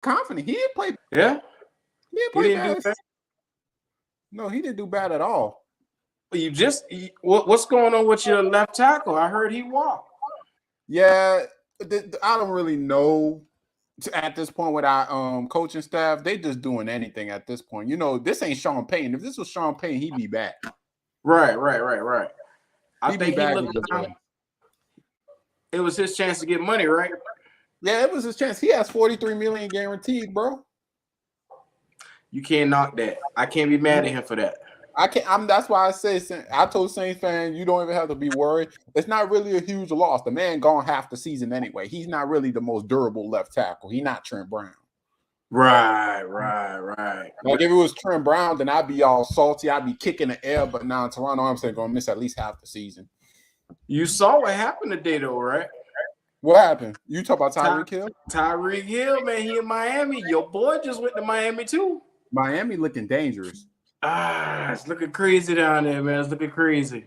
confident. He didn't play. Yeah, He didn't play bad. No, he didn't do bad at all. What's going on with your left tackle? I heard he walked. Yeah, I don't really know at this point with our coaching staff. They just doing anything at this point. You know, this ain't Sean Payton. If this was Sean Payton, he'd be back. Right. I He'd think be back. It was his chance to get money, right? Yeah, it was his chance. He has $43 million guaranteed, bro. You can't knock that. I can't be mad at him for that. I can't. That's why I say I told Saints fans, you don't even have to be worried. It's not really a huge loss. The man gone half the season anyway. He's not really the most durable left tackle. He's not Trent Brown. Right. Like if it was Trent Brown, then I'd be all salty. I'd be kicking the air. But now Toronto, I'm saying, gonna miss at least half the season. You saw what happened today, though, right? What happened? You talk about Tyreek Hill? Tyreek Hill, man, he in Miami. Your boy just went to Miami too. Miami looking dangerous. It's looking crazy down there, man. It's looking crazy.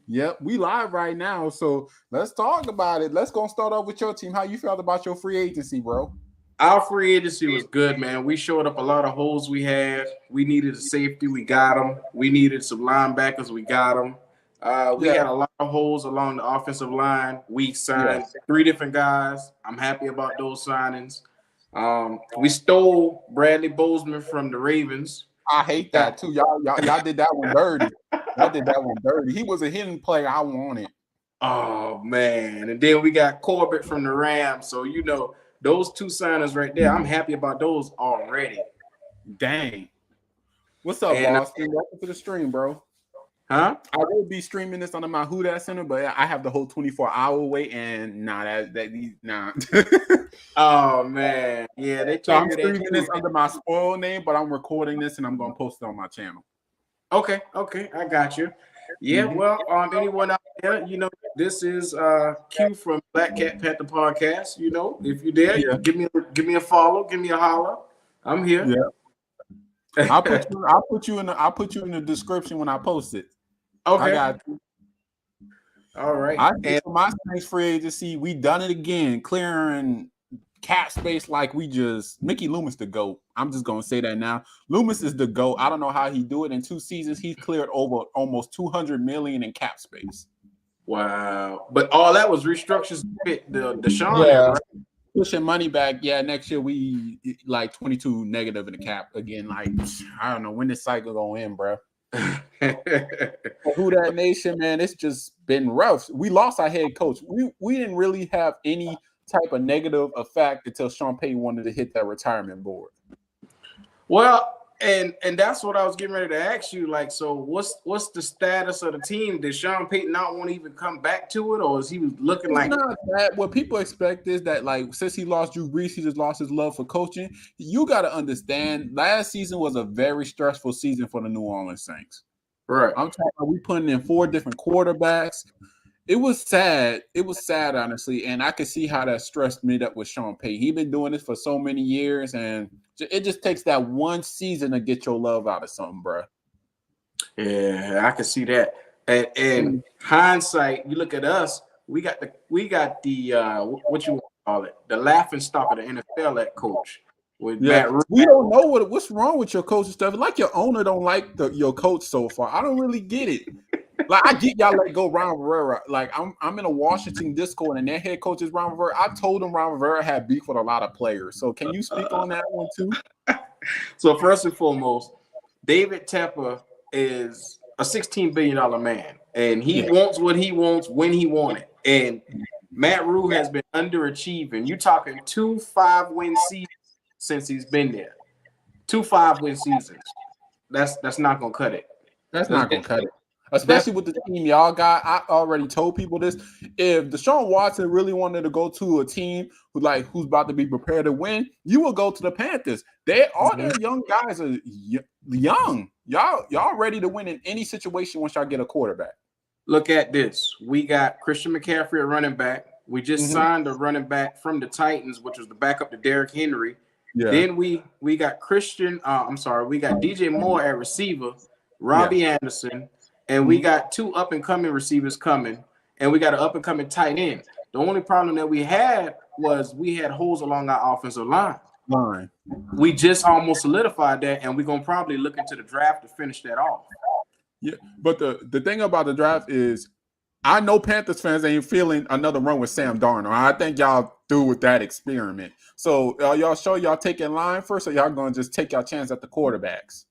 Yep, we live right now, so let's talk about it. Let's go start off with your team. How you felt about your free agency, bro? Our free agency was good, man. We showed up a lot of holes we had. We needed a safety. We got them. We needed some linebackers. We got them. We had a lot of holes along the offensive line. We signed 3 different guys. I'm happy about those signings. We stole Bradley Bozeman from the Ravens. I hate that too. Y'all did that one dirty. Y'all did that one dirty. He was a hidden player I wanted. Oh man. And then we got Corbett from the Rams. So you know, those 2 signings right there, I'm happy about those already. Dang. What's up, Boston? Welcome to the stream, bro. Huh? I will be streaming this under my Who Dat Center, but I have the whole 24-hour wait, and nah. Oh man, yeah, they told me I'm streaming this under my spoil name, but I'm recording this and I'm gonna post it on my channel. Okay, I got you. Yeah, well, anyone out there, you know, this is Q from Black Cat Panther Podcast. You know, if you're there, give me a follow, give me a holler. I'm here. Yeah. I'll put you in the description when I post it. Okay. I got you. All right. And for my next free agency, we done it again, clearing cap space like we just Mickey Loomis the GOAT. I'm just gonna say that now. Loomis is the GOAT. I don't know how he do it. In 2 seasons, he's cleared over almost $200 million in cap space. Wow. But all that was restructures the Sean. Yeah. Right? Pushing money back. Yeah, next year we like 22 negative in the cap again. Like I don't know when this cycle gonna end, bro. Who that nation, man? It's just been rough. We lost our head coach. We didn't really have any type of negative effect until Sean Payton wanted to hit that retirement board. Well, and that's what I was getting ready to ask you. Like, so what's the status of the team? Did Sean Payton not want to even come back to it, or is he looking like not that? What people expect is that, like, since he lost Drew Brees, he just lost his love for coaching. You got to understand, last season was a very stressful season for the New Orleans Saints. Right. I'm talking about we putting in 4 different quarterbacks. It was sad. It was sad, honestly, and I could see how that stressed me up with Sean Payton. He's been doing this for so many years, and it just takes that one season to get your love out of something, bro. Yeah, I can see that. And hindsight, you look at us. We got the what you call it, the laughing stock of the NFL at coach. With Matt Rule. We don't know what's wrong with your coach and stuff. Like your owner don't like your coach so far. I don't really get it. Like I get y'all let go Ron Rivera. Like I'm in a Washington Discord and their head coach is Ron Rivera. I told him Ron Rivera had beef with a lot of players. So can you speak on that one too? So first and foremost, David Tepper is a $16 billion man, and he wants what he wants when he wants it. And Matt Rule has been underachieving. You talking 2 5-win seasons since he's been there. 2 5-win seasons. That's not gonna cut it. That's not gonna cut it. Especially with the team y'all got. I already told people this. If Deshaun Watson really wanted to go to a team who's about to be prepared to win, you will go to the Panthers. All their young guys are young. Y'all ready to win in any situation once y'all get a quarterback. Look at this. We got Christian McCaffrey at running back. We just signed a running back from the Titans, which was the backup to Derrick Henry. Yeah. Then we got we got DJ Moore at receiver, Robbie Anderson. And we got 2 up-and-coming receivers coming, and we got an up-and-coming tight end. The only problem that we had was we had holes along our offensive line. line. We just almost solidified that, and we're gonna probably look into the draft to finish that off. Yeah, but the thing about the draft is, I know Panthers fans ain't feeling another run with Sam Darnold. I think y'all through with that experiment. So y'all sure y'all taking line first, or y'all gonna just take y'all chance at the quarterbacks?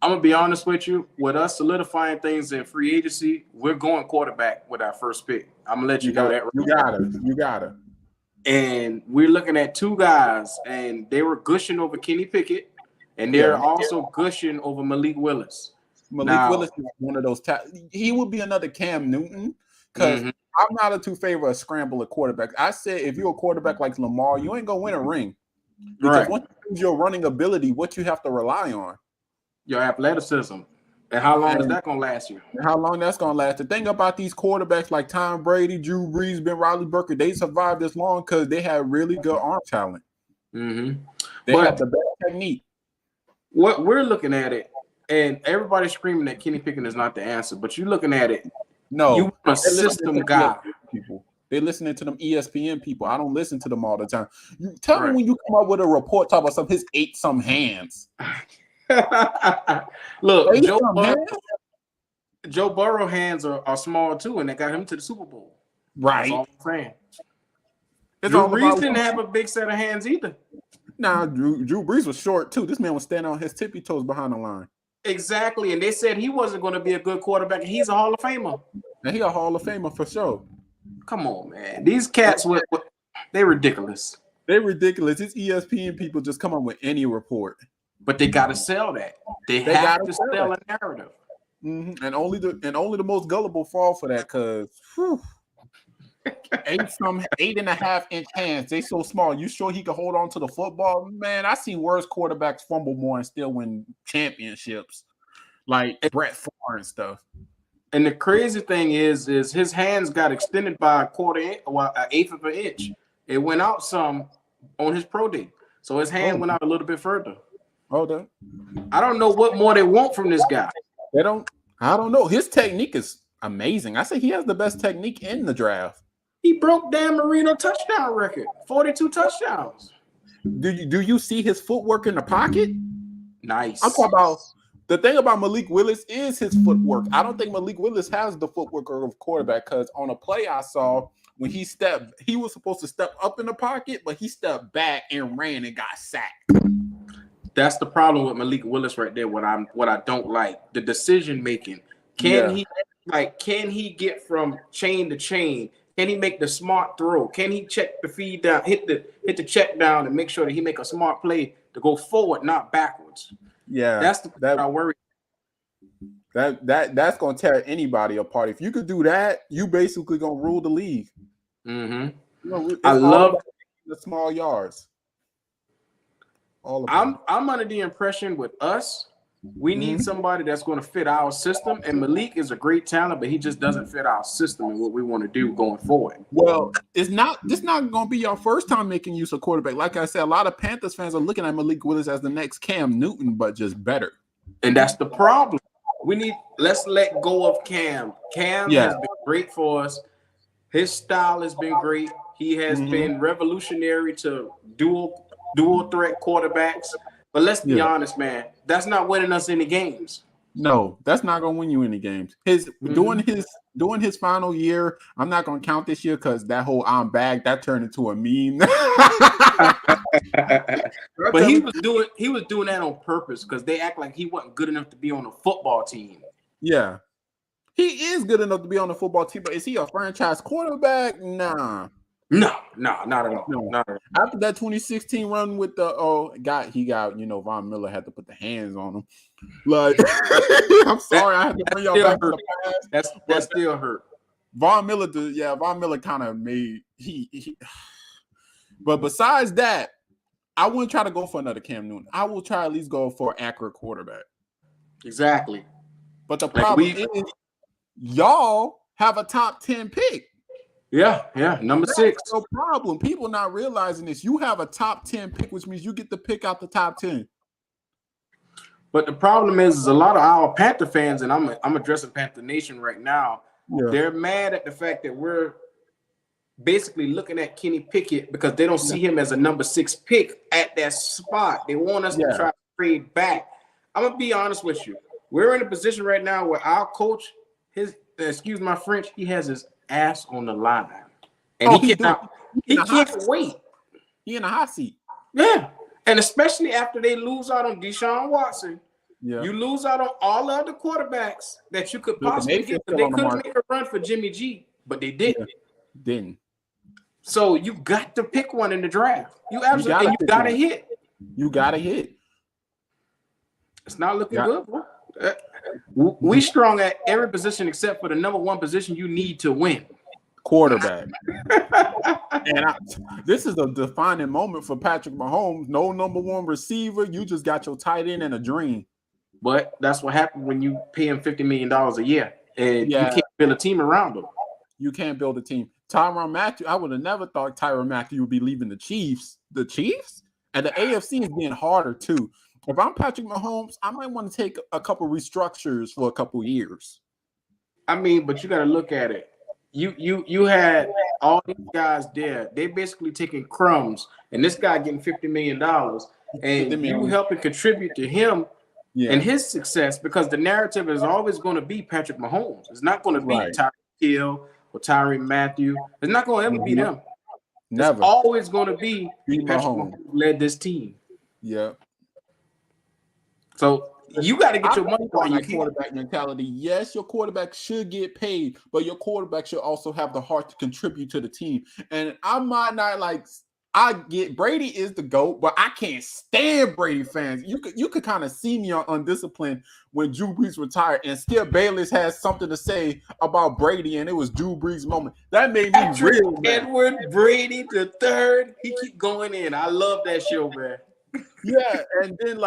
I'm gonna be honest with you. With us solidifying things in free agency, we're going quarterback with our first pick. I'm gonna let you know that. You gotta. And we're looking at two guys, and they were gushing over Kenny Pickett, and they're also gushing over Malik Willis. Willis is one of those. He would be another Cam Newton, because I'm not too favor of scrambler quarterbacks. I said if you're a quarterback like Lamar, you ain't gonna win a ring, because once you lose your running ability, what you have to rely on? Your athleticism. And how long is that going to last you? How long that's going to last? The thing about these quarterbacks like Tom Brady, Drew Brees, Ben Roethlisberger, they survived this long because they had really good arm talent. They have the best technique. What we're looking at it, and everybody's screaming that Kenny Pickett is not the answer, but you're looking at it. No, you want a system guy. People. They're listening to them ESPN people. I don't listen to them all the time. Tell me when you come up with a report talking about his 8-some hands. Look, Joe Burrow hands are small too, and they got him to the Super Bowl. Right. That's all I'm saying. Drew Brees didn't have a big set of hands either. Nah, Drew Brees was short too. This man was standing on his tippy toes behind the line. Exactly, and they said he wasn't going to be a good quarterback, and he's a Hall of Famer. And he a Hall of Famer for sure. Come on, man. These cats, they're ridiculous. They're ridiculous. These ESPN people just come up with any report. But they got to sell that. They have to sell a narrative. And only the most gullible fall for that, because 8.5-inch hands. They so small. You sure he could hold on to the football? Man, I seen worse quarterbacks fumble more and still win championships, like Brett Favre and stuff. And the crazy thing is his hands got extended by an eighth of an inch. It went out some on his pro day, so his hand went out a little bit further. I don't know what more they want from this guy. I don't know. His technique is amazing. I say he has the best technique in the draft. He broke Dan Marino touchdown record, 42 touchdowns. Do you see his footwork in the pocket? Nice. I'm talking about the thing about Malik Willis is his footwork. I don't think Malik Willis has the footwork of a quarterback, because on a play I saw when he was supposed to step up in the pocket, but he stepped back and ran and got sacked. That's the problem with Malik Willis right there. What I don't like, the decision making. Can he get from chain to chain? Can he make the smart throw? Can he check the feed down, hit the check down, and make sure that he make a smart play to go forward, not backwards? Yeah, that's that I worry. That's gonna tear anybody apart. If you could do that, you basically gonna rule the league. I love the small yards. I'm under the impression with us, we need somebody that's going to fit our system. And Malik is a great talent, but he just doesn't fit our system and what we want to do going forward. Well, this not going to be your first time making use of quarterback. Like I said, a lot of Panthers fans are looking at Malik Willis as the next Cam Newton, but just better. And that's the problem. Let's let go of Cam. Cam has been great for us. His style has been great. He has been revolutionary to dual threat quarterbacks. But let's be honest, man, that's not winning us any games. No, that's not gonna win you any games. Doing his final year, I'm not gonna count this year because that whole "I'm back" that turned into a meme. But he was doing that on purpose because they act like he wasn't good enough to be on a football team. Yeah, he is good enough to be on the football team, but is he a franchise quarterback? Nah. No, not at all. No. Not at all. After that 2016 run with the Von Miller had to put the hands on him. Like, I'm sorry, I had to bring y'all back to the past. That still hurt. Von Miller kind of made he. But besides that, I wouldn't try to go for another Cam Newton. I will try at least go for an accurate quarterback. Exactly. But the problem is, y'all have a top 10 pick. Yeah, number 6. No problem. People not realizing this. You have a top 10 pick, which means you get to pick out the top 10. But the problem is a lot of our Panther fans, and I'm addressing Panther Nation right now. Yeah. They're mad at the fact that we're basically looking at Kenny Pickett because they don't see him as a number 6 pick at that spot. They want us to try to trade back. I'm gonna be honest with you. We're in a position right now where our coach, excuse my French, he has his ass on the line, and he can't wait. He in a hot seat. Yeah, and especially after they lose out on Deshaun Watson. Yeah. You lose out on all the other quarterbacks that you could possibly get. They could make a run for Jimmy G, but they didn't. Didn't. So you got to pick one in the draft. You absolutely gotta hit. You gotta hit. It's not looking good, bro. We strong at every position except for the number 1 position you need to win. Quarterback. And this is a defining moment for Patrick Mahomes. No number 1 receiver. You just got your tight end and a dream. But that's what happens when you pay him $50 million a year. And you can't build a team around him. You can't build a team. Tyrann Mathieu, I would have never thought Tyrann Mathieu would be leaving the Chiefs. The Chiefs? And the AFC is getting harder too. If I'm Patrick Mahomes, I might want to take a couple restructures for a couple years. I mean, but you got to look at it. You had all these guys there. They basically taking crumbs, and this guy getting $50 million, and you helping contribute to him and his success because the narrative is always going to be Patrick Mahomes. It's not going to be Tyreek Hill or Tyrann Mathieu. It's not going to ever be them. Never. It's always going to be Patrick Mahomes led this team. Yeah. So you got to get your money on your quarterback mentality. Yes, your quarterback should get paid, but your quarterback should also have the heart to contribute to the team. And I might not I get Brady is the GOAT, but I can't stand Brady fans. You could kind of see me on Undisciplined when Drew Brees retired, and Skip Bayless has something to say about Brady, and it was Drew Brees' moment. That made me real mad. Edward Brady the third. He keep going in. I love that show, man. Yeah, and then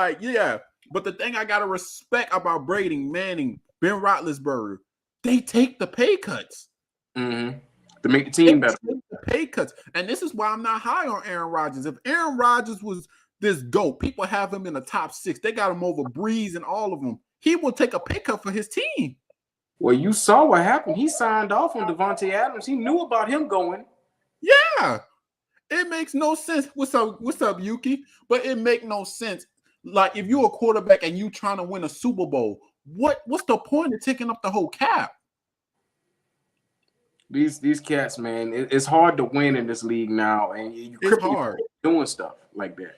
but the thing I gotta respect about Brady, Manning, Ben Roethlisberger, they take the pay cuts to make the team better. The pay cuts, and this is why I'm not high on Aaron Rodgers. If Aaron Rodgers was this GOAT, people have him in the top 6. They got him over Breeze and all of them. He will take a pay cut for his team. Well, you saw what happened. He signed off on Devontae Adams. He knew about him going. Yeah, it makes no sense. What's up, Yuki? But it makes no sense. Like if you're a quarterback and you trying to win a Super Bowl, what's the point of taking up the whole cap? These cats, man, it's hard to win in this league now, and it's hard doing stuff like that.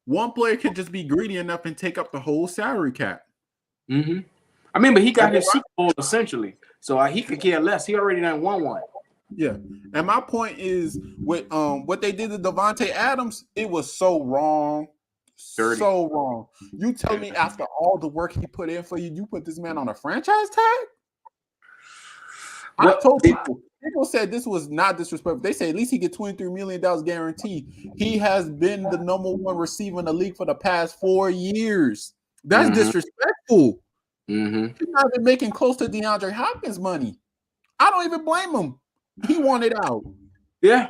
One player can just be greedy enough and take up the whole salary cap. Mm-hmm. I mean, but he got his Super Bowl essentially, so he could care less. He already done won one. Yeah, and my point is with what they did to Devontae Adams, it was so wrong. Dirty. So wrong. You tell me after all the work he put in for you, you put this man on a franchise tag? I told people said this was not disrespectful. They say at least he get $23 million guaranteed. He has been the number 1 receiver in the league for the past 4 years. That's disrespectful. He's not even making close to DeAndre Hopkins money. I don't even blame him. He wanted out. Yeah.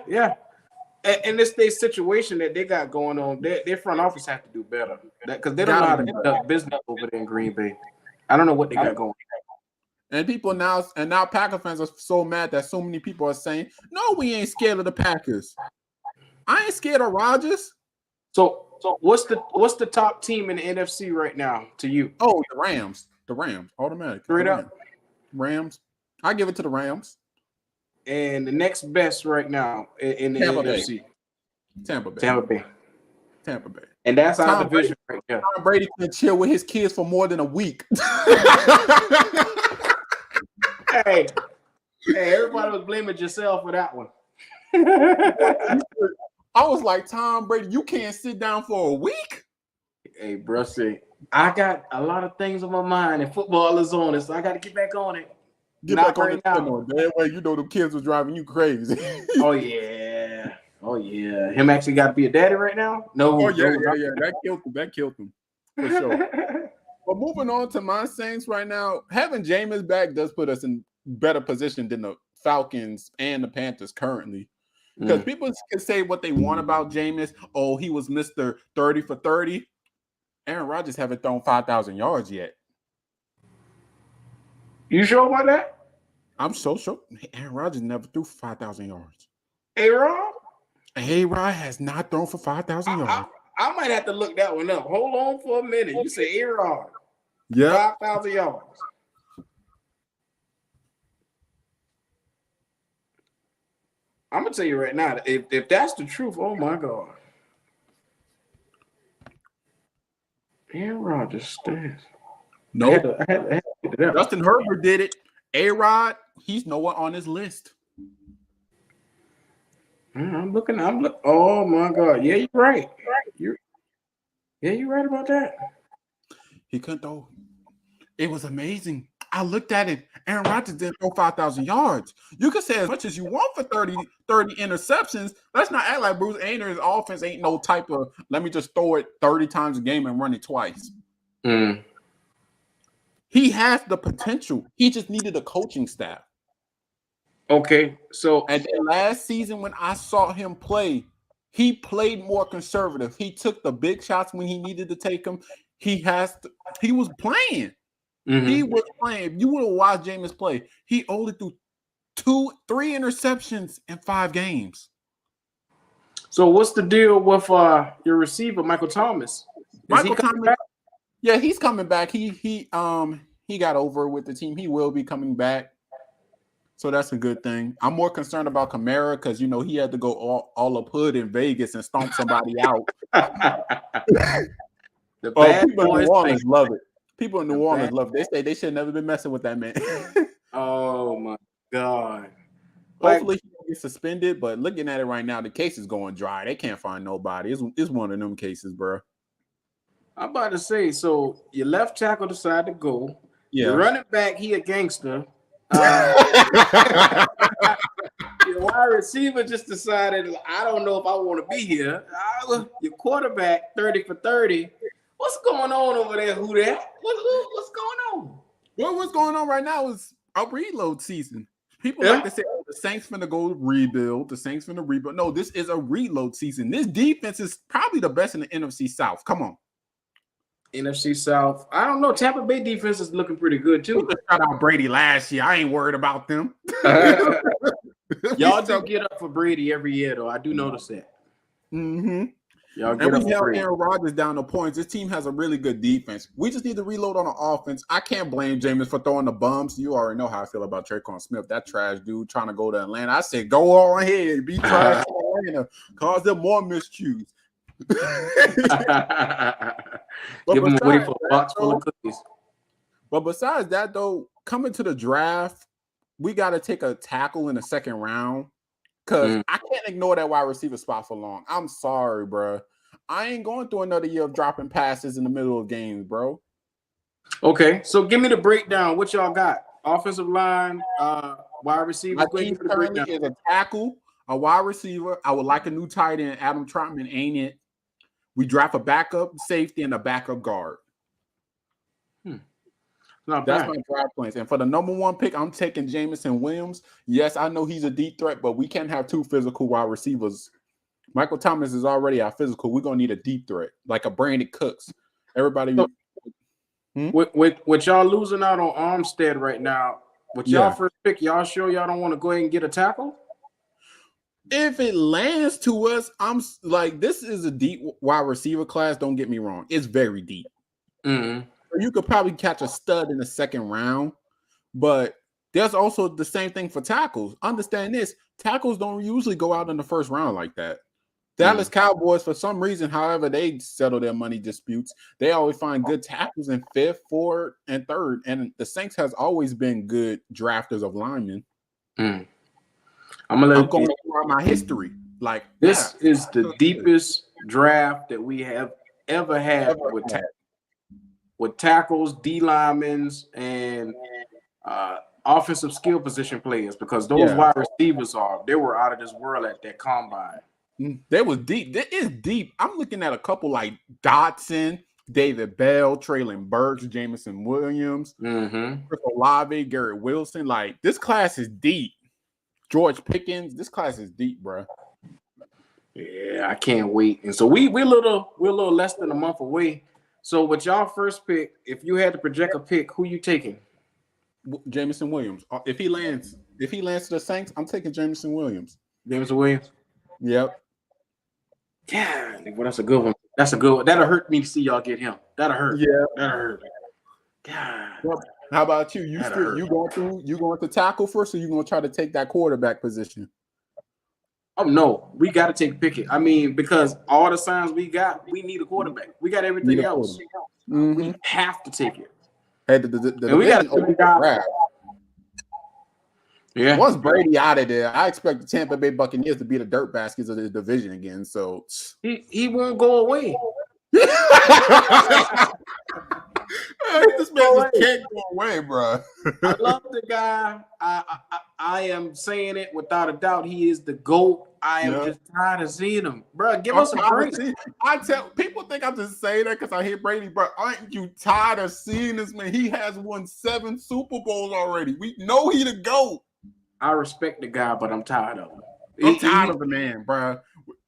And it's their situation that they got going on. Their front office have to do better because they don't know how to conduct business over there in Green Bay. I don't know what they got going. And people now Packer fans are so mad that so many people are saying, "No, we ain't scared of the Packers. I ain't scared of Rodgers." So what's the top team in the NFC right now to you? Oh, the Rams. The Rams, automatic. Straight up. Rams. I give it to the Rams. And the next best right now in the NFC. Tampa Bay. And that's our division right there. Tom Brady can chill with his kids for more than a week. Hey, everybody was blaming Giselle for that one. I was like, Tom Brady, you can't sit down for a week? Hey, bro, I got a lot of things on my mind, and football is on it, so I got to get back on it. Get back on it now. That way, you know the kids was driving you crazy. Oh yeah. Him actually got to be a daddy right now? No. Oh yeah. That killed him. For sure. But moving on to my Saints right now, having Jameis back does put us in better position than the Falcons and the Panthers currently. Because people can say what they want about Jameis. Oh, he was Mr. 30 for 30. Aaron Rodgers haven't thrown 5,000 yards yet. You sure about that? I'm so sure. Aaron Rodgers never threw 5,000 yards. A-Rod? A-Rod has not thrown for 5,000 yards. I might have to look that one up. Hold on for a minute. You say A-Rod. Yeah. 5,000 yards. I'm gonna tell you right now, if that's the truth, oh my God. Aaron Rodgers stands. Nope. I had to pick it up. Justin Herbert did it. A-Rod, he's nowhere on his list. I'm looking. Oh my God. Yeah, you're right. You're right about that. He couldn't throw. It was amazing. I looked at it. Aaron Rodgers didn't throw 5,000 yards. You can say as much as you want for 30 interceptions. Let's not act like Bruce Arians' offense ain't no type of, let me just throw it 30 times a game and run it twice. He has the potential. He just needed a coaching staff. Okay, so and then last season when I saw him play, he played more conservative. He took the big shots when he needed to take them. He was playing. He was playing. If you would have watched Jameis play, he only threw 3 interceptions in 5 games. So what's the deal with your receiver, Michael Thomas? Michael Thomas, yeah, he's coming back. He got over with the team. He will be coming back. So that's a good thing. I'm more concerned about Kamara because, he had to go all up hood in Vegas and stomp somebody out. People in New Orleans love it. People in New Orleans love it. They say they should have never been messing with that man. Oh, my God. Hopefully he won't get suspended, but looking at it right now, the case is going dry. They can't find nobody. It's one of them cases, bro. I'm about to say, so your left tackle decided to go. Yeah. Your running back, he a gangster. Your wide receiver just decided, I don't know if I want to be here. Your quarterback, 30 for 30. What's going on over there? Who that? What's going on? Well, what's going on right now is a reload season. People like to say, the Saints finna go rebuild. The Saints finna rebuild. No, this is a reload season. This defense is probably the best in the NFC South. Come on. NFC South. I don't know. Tampa Bay defense is looking pretty good, too. We just shot out Brady last year. I ain't worried about them. Y'all do get up for Brady every year, though. I do notice that. Mm-hmm. Y'all get and we held Aaron Rodgers down to points. This team has a really good defense. We just need to reload on the offense. I can't blame Jameis for throwing the bums. You already know how I feel about Tre'Quan Smith, that trash dude trying to go to Atlanta. I said, go on ahead. Be trash in Atlanta. Cause them more miscues. Give him a wait for a box full of cookies. But besides that, though, coming to the draft, we got to take a tackle in the second round because I can't ignore that wide receiver spot for long. I'm sorry, bro. I ain't going through another year of dropping passes in the middle of games, bro. Okay, so give me the breakdown. What y'all got? Offensive line, wide receiver. My team currently is a tackle, a wide receiver. I would like a new tight end. Adam Trotman ain't it. We draft a backup safety and a backup guard. That's my draft plans. And for the number 1 pick, I'm taking Jamison Williams. Yes, I know he's a deep threat, but we can't have 2 physical wide receivers. Michael Thomas is already our physical. We're going to need a deep threat, like a Brandon Cooks. Everybody. With y'all losing out on Armstead right now, with y'all first pick, y'all sure y'all don't want to go ahead and get a tackle? If it lands to us, I'm like, this is a deep wide receiver class. Don't get me wrong. It's very deep. You could probably catch a stud in the second round, but there's also the same thing for tackles. Understand this. Tackles don't usually go out in the first round like that. Dallas Cowboys, for some reason, however they settle their money disputes, they always find good tackles in 5th, 4th, and 3rd. And the Saints has always been good drafters of linemen. I'm going through my history. Like this is the deepest draft that we have ever had with tackles, D linemen, and offensive skill position players, because those wide receivers they were out of this world at that combine. They was deep. It is deep. I'm looking at a couple like Dotson, David Bell, Traylon Burks, Jamison Williams, Chris Olave, Garrett Wilson. Like, this class is deep. George Pickens. This class is deep, bro. Yeah, I can't wait. And so we're a little less than a month away. So with y'all first pick, if you had to project a pick, who you taking? Jamison Williams. If he lands to the Saints, I'm taking Jamison Williams. James Williams. Yep. Yeah, well, that's a good one. That's a good one. That'll hurt me to see y'all get him. That'll hurt. Yeah. That'll hurt. God. Well, how about you? You going to tackle first, or you going to try to take that quarterback position? Oh no, we got to take Pickett. I mean, because all the signs we got, we need a quarterback. We got everything else. We have to take it. Hey, the we got to. Yeah. Once Brady out of there, I expect the Tampa Bay Buccaneers to be the dirt baskets of the division again. So he won't go away. This man just can't go away, bro. I love the guy. I am saying it without a doubt. He is the GOAT. I am just tired of seeing him, bro. Give us a break. I tell people think I'm just saying that because I hear Brady, bro. Aren't you tired of seeing this man? He has won 7 Super Bowls already. We know he the GOAT. I respect the guy, but I'm tired of him. I'm tired of the man, bro.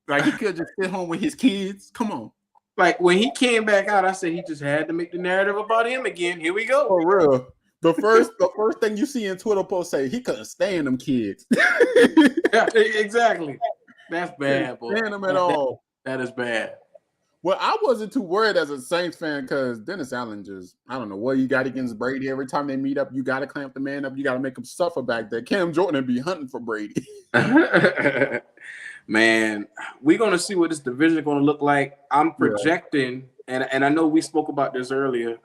Like he could just sit home with his kids. Come on. Like when he came back out, I said he just had to make the narrative about him again. Here we go. For real. The first thing you see in Twitter posts say he couldn't stand them kids. Yeah, exactly. That's bad, boy. Stand them at all. That is bad. Well, I wasn't too worried as a Saints fan because Dennis Allen just, I don't know what you got against Brady. Every time they meet up, you got to clamp the man up. You got to make him suffer back there. Cam Jordan be hunting for Brady. Man, we're going to see what this division is going to look like. I'm projecting, and I know we spoke about this earlier,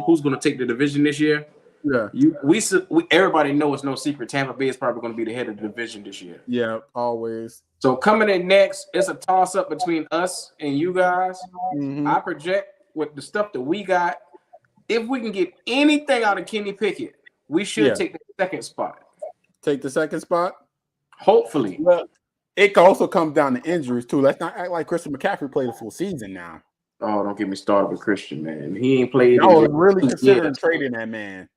who's going to take the division this year. Yeah, we everybody knows it's no secret. Tampa Bay is probably going to be the head of the division this year. Yeah, always. So coming in next, it's a toss-up between us and you guys. I project with the stuff that we got, if we can get anything out of Kenny Pickett, we should take the second spot. Take the second spot? Hopefully. Well, it can also come down to injuries, too. Let's not act like Christian McCaffrey played a full season now. Oh, don't get me started with Christian, man. He ain't played. I was really considering trading that man.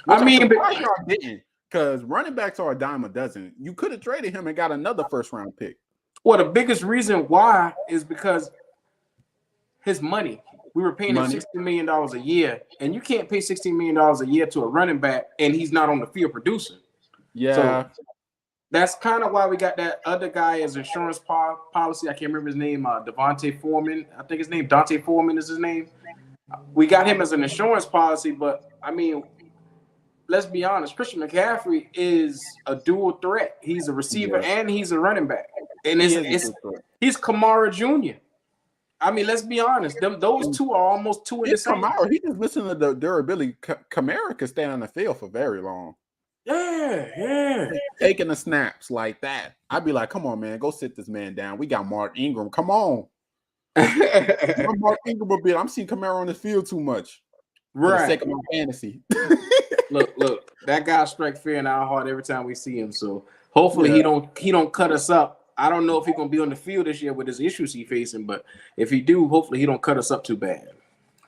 I mean, y'all didn't, because running backs are a dime a dozen. You could have traded him and got another first-round pick. Well, the biggest reason why is because his money. We were paying him $16 million a year, and you can't pay $16 million a year to a running back, and he's not on the field producing. Yeah. So that's kind of why we got that other guy as insurance policy. I can't remember his name. Devontae Foreman. I think his name, Dante Foreman is his name. We got him as an insurance policy, but, I mean, let's be honest. Christian McCaffrey is a dual threat. He's a receiver and he's a running back. And he's Kamara Jr. I mean, let's be honest. Those two are almost two in the same. Kamara, he just missing the durability. Kamara can stay on the field for very long. Yeah. Taking the snaps like that. I'd be like, come on, man. Go sit this man down. We got Mark Ingram. Come on. Mark Ingram a bit. I'm seeing Kamara on the field too much. Right. For the sake of my fantasy. Look. That guy strikes fear in our heart every time we see him. So hopefully he don't cut us up. I don't know if he's gonna be on the field this year with his issues he's facing, but if he do, hopefully he don't cut us up too bad.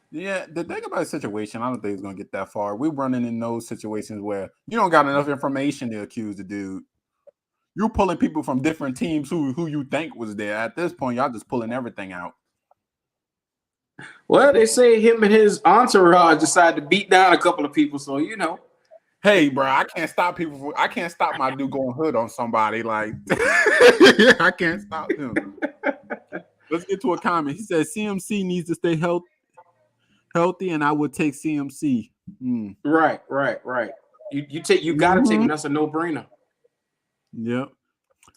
Yeah, the thing about the situation, I don't think it's gonna get that far. We're running in those situations where you don't got enough information to accuse the dude. You're pulling people from different teams who you think was there. At this point, y'all just pulling everything out. Well, they say him and his entourage decided to beat down a couple of people, so you know. Hey, bro, I can't stop people. I can't stop my dude going hood on somebody. Like, I can't stop him. Let's get to a comment. He says CMC needs to stay healthy, and I would take CMC. Right. You got to take it. That's a no-brainer. Yep.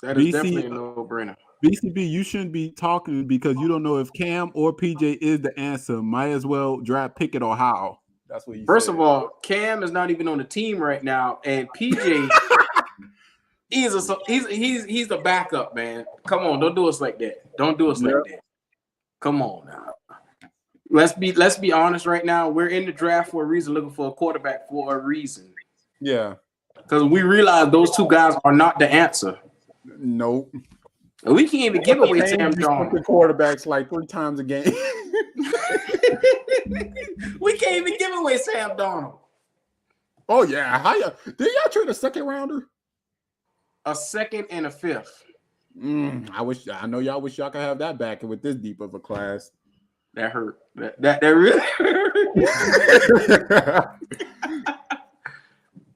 That is definitely a no-brainer. BCB, you shouldn't be talking because you don't know if Cam or PJ is the answer. Might as well draft Pickett or Howe. That's what you First said. of all, Cam is not even on the team right now, and PJ he's the backup, man. Come on, don't do us like that. Don't do us like that. Come on now. Let's be honest right now. We're in the draft for a reason, looking for a quarterback for a reason. Yeah. Because we realize those two guys are not the answer. Nope. We can't even give away Sam Darnold. Quarterbacks like 3 times a game. We can't even give away Sam Darnold. Oh yeah, did y'all trade a second rounder? A second and a fifth. I know y'all wish y'all could have that back with this deep of a class. That hurt. That really hurt.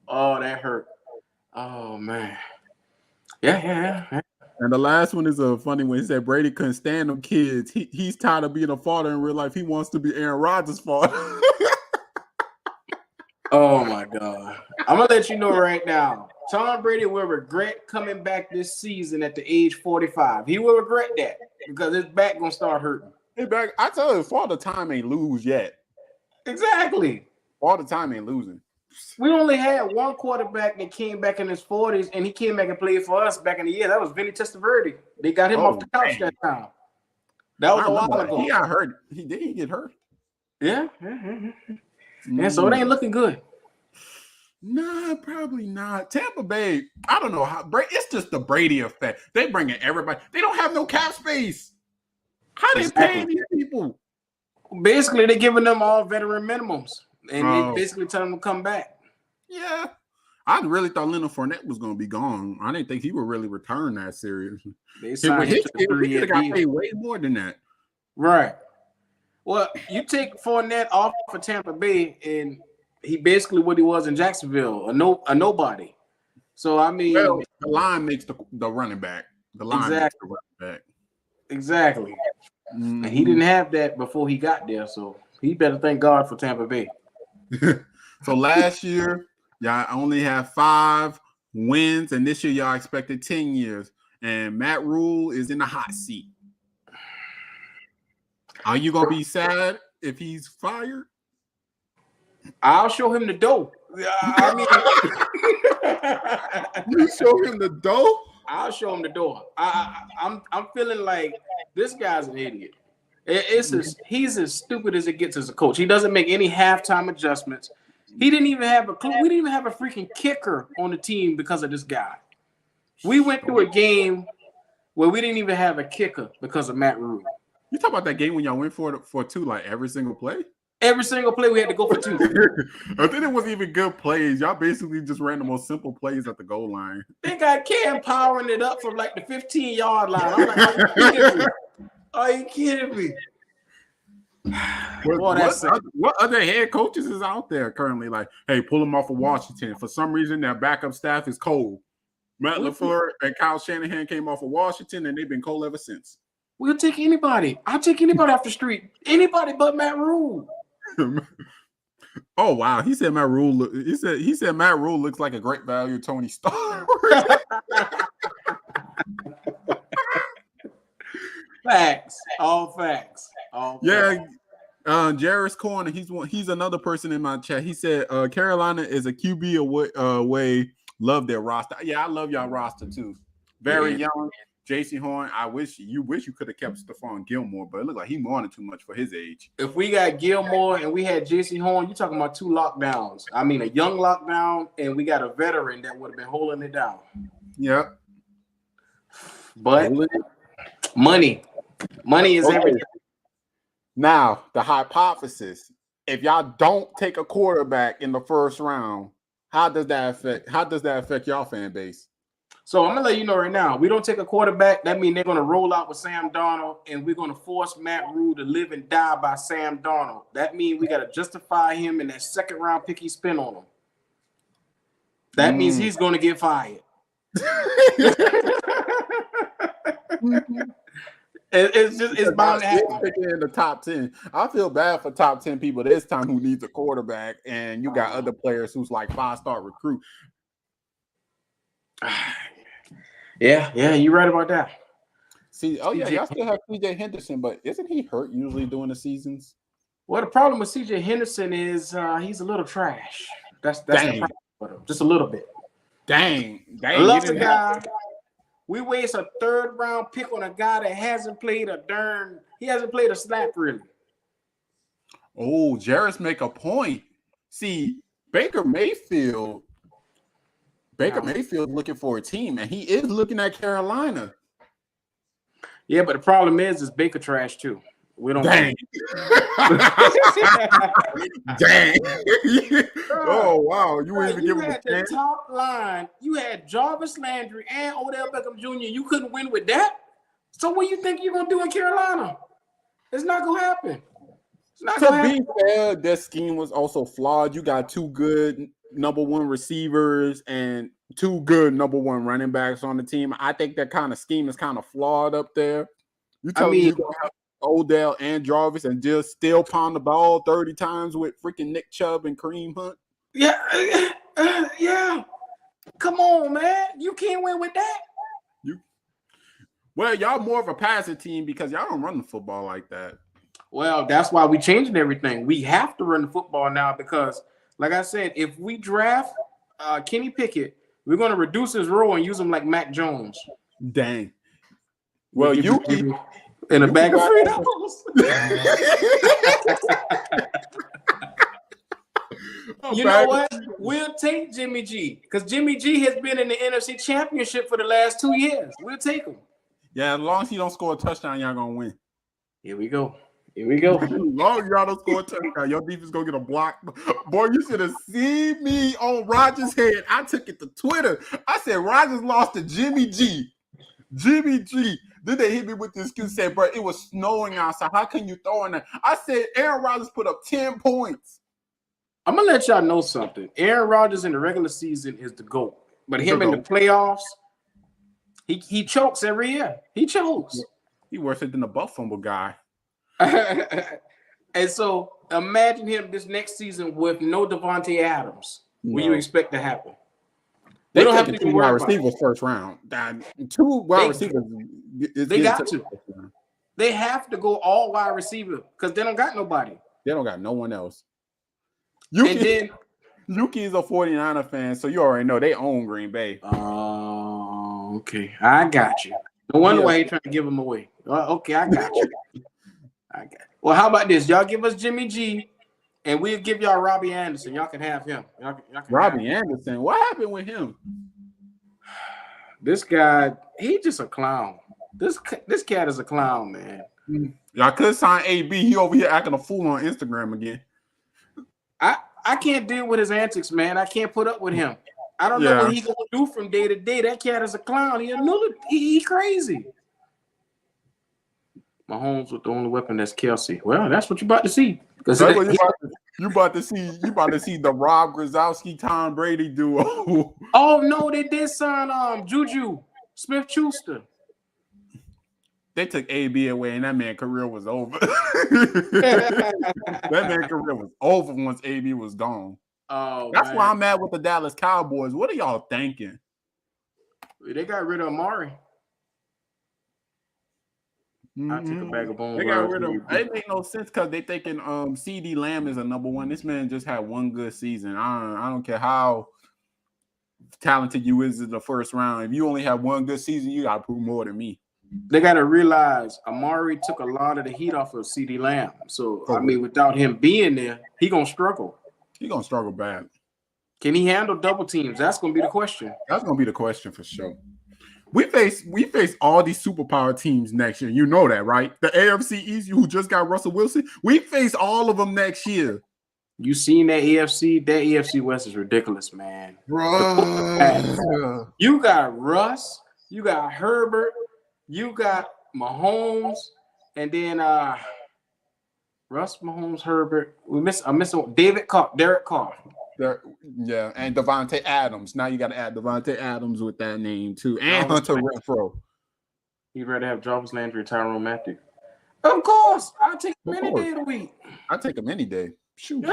Oh, that hurt. Oh man. Yeah. And the last one is a funny one. He said Brady couldn't stand them kids. He's tired of being a father in real life. He wants to be Aaron Rodgers' father. Oh my God. I'm gonna let you know right now. Tom Brady will regret coming back this season at the age 45. He will regret that because his back gonna start hurting. I tell you, Father Time ain't lose yet. Exactly. Father Time ain't losing. We only had one quarterback that came back in his 40s, and he came back and played for us back in the year. That was Vinny Testaverde. They got him off the couch that time. That was a while ago. He got hurt. He get hurt. Yeah. Yeah, so it ain't looking good. Nah, probably not. Tampa Bay, I don't know how. It's just the Brady effect. They bring in everybody. They don't have no cap space. How they paying these people? Basically, they're giving them all veteran minimums, and they basically tell them to come back. Yeah. I really thought Leonard Fournette was going to be gone. I didn't think he would really return that serious. They signed him to a 3-year deal. He got paid way more than that. Right. Well, you take Fournette off for Tampa Bay, and he basically what he was in Jacksonville, a nobody. So, I mean... Well, the line makes the running back. The line makes the running back. Exactly. Mm-hmm. And he didn't have that before he got there, so he better thank God for Tampa Bay. So, last year... Y'all only have 5 wins, and this year y'all expected 10 years. And Matt Rule is in the hot seat. Are you gonna be sad if he's fired? I'll show him the dough. I mean, you show him the dough? I'll show him the door. I'm feeling like this guy's an idiot. He's as stupid as it gets as a coach. He doesn't make any halftime adjustments. He didn't even have a clue. We didn't even have a freaking kicker on the team because of this guy. We went through a game where we didn't even have a kicker because of Matt Rule. You talk about that game when y'all went for 2 like every single play? Every single play we had to go for 2. I think it wasn't even good plays. Y'all basically just ran the most simple plays at the goal line. They got Cam powering it up from like the 15-yard line. I'm like, are you kidding me? Are you kidding me? What other head coaches is out there currently? Like, hey, pull them off of Washington. For some reason, their backup staff is cold. Matt LaFleur and Kyle Shanahan came off of Washington, and they've been cold ever since. We'll take anybody. I'll take anybody off the street. Anybody but Matt Rule. Oh wow, he said Matt Rule. He said Matt Rule looks like a great value Tony Stark. Facts. All facts. Yeah. Jarris Corner, he's another person in my chat. He said Carolina is a QB away. Love their roster. Yeah, I love y'all roster too. Very young. J.C. Horn. I wish you could have kept Stephon Gilmore, but it looked like he wanted too much for his age. If we got Gilmore and we had J.C. Horn, you're talking about 2 lockdowns. I mean, a young lockdown, and we got a veteran that would have been holding it down. Yep. But money is everything. Now, the hypothesis, if y'all don't take a quarterback in the first round, how does that affect y'all fan base? So I'm gonna let you know right now, we don't take a quarterback, that means they're gonna roll out with Sam Darnold, and we're gonna force Matt Rule to live and die by Sam Darnold. That means we gotta justify him in that 2nd round pick he spent on him. That means he's gonna get fired. It's bound to happen. In the top 10. I feel bad for top 10 people this time who needs a quarterback, and you got other players who's like 5-star recruit. Yeah, you're right about that. See, y'all still have CJ Henderson, but isn't he hurt usually during the seasons? Well, the problem with CJ Henderson is he's a little trash. That's the problem with him, just a little bit. Dang. I love the guy. We waste a 3rd round pick on a guy that hasn't played a snap really. Oh, Jarris make a point. See, Baker Mayfield looking for a team, and he is looking at Carolina. Yeah, but the problem is Baker trash too. We don't. Dang. Dang. Oh wow, you wouldn't even give him the top line. You had Jarvis Landry and Odell Beckham Jr. You couldn't win with that. So what do you think you're gonna do in Carolina? It's not gonna happen. To be fair, their scheme was also flawed. You got 2 good number 1 receivers, and two good number one running backs on the team. I think that kind of scheme is kind of flawed up there. You telling me you're going to have Odell and Jarvis and just still pound the ball 30 times with freaking Nick Chubb and Kareem Hunt? Yeah. Yeah. Come on, man. You can't win with that. Well, y'all more of a passing team because y'all don't run the football like that. Well, that's why we changing everything. We have to run the football now because, like I said, if we draft Kenny Pickett, we're going to reduce his role and use him like Mac Jones. Dang. Well, Yuki in a bag of $3. You know what? We'll take Jimmy G because Jimmy G has been in the NFC Championship for the last 2 years. We'll take him. Yeah, as long as he don't score a touchdown, y'all gonna win. Here we go. As long as y'all don't score a touchdown, your defense gonna get a block. Boy, you should have seen me on Rodgers' head. I took it to Twitter. I said Rodgers lost to Jimmy G. Jimmy G. Then they hit me with this excuse, said, bro, it was snowing outside. How can you throw in that? I said Aaron Rodgers put up 10 points. I'm gonna let y'all know something. Aaron Rodgers in the regular season is the GOAT, but him in the playoffs, he chokes every year. He chokes. He worse than the butt fumble guy. And so imagine him this next season with no Devontae Adams. What do you expect to happen? They don't have to do wide receivers first round. Two wide receivers. They got to. They have to go all wide receiver because they don't got nobody. They don't got no one else. Yuki is a 49er fan, so you already know they own Green Bay. Oh, okay. I got you. No wonder why you're trying to give him away. Okay, I got you. Well, how about this? Y'all give us Jimmy G, and we'll give y'all Robbie Anderson. Y'all can have him. Y'all can Robbie Anderson? What happened with him? This guy, he just a clown. This cat is a clown, man. Y'all could sign AB. He over here acting a fool on Instagram again. I can't deal with his antics, man. I can't put up with him. I don't know what he's gonna do from day to day. That cat is a clown. He crazy. Mahomes with the only weapon that's Kelsey. Well, that's what you're about to see. Because you about to see the Rob Gronkowski Tom Brady duo. Oh no, they did sign Juju Smith-Schuster. They took AB away, and that man's career was over. That man's career was over once AB was gone. Oh, that's why I'm mad with the Dallas Cowboys. What are y'all thinking? They got rid of Amari. I take a bag of bones. They got rid of him. It make no sense because they thinking CD Lamb is a number one. This man just had one good season. I don't care how talented you is in the first round. If you only have one good season, you got to prove more than me. They got to realize Amari took a lot of the heat off of CD Lamb. So, I mean, without him being there, he going to struggle. He going to struggle bad. Can he handle double teams? That's going to be the question. That's going to be the question for sure. We face all these superpower teams next year. You know that, right? The AFC East, who just got Russell Wilson, we face all of them next year. You seen that AFC? That AFC West is ridiculous, man. Bro. You got Russ, you got Herbert, you got Mahomes, and then Russ, Mahomes, Herbert. I'm missing Derek Carr. Yeah, and Devontae Adams. Now you got to add Devontae Adams with that name too, and Hunter Renfrow. You'd rather have Jarvis Landry or Tyrone Matthew? Of course, I'll take him any day of the week. I'll take him any day. Shoot,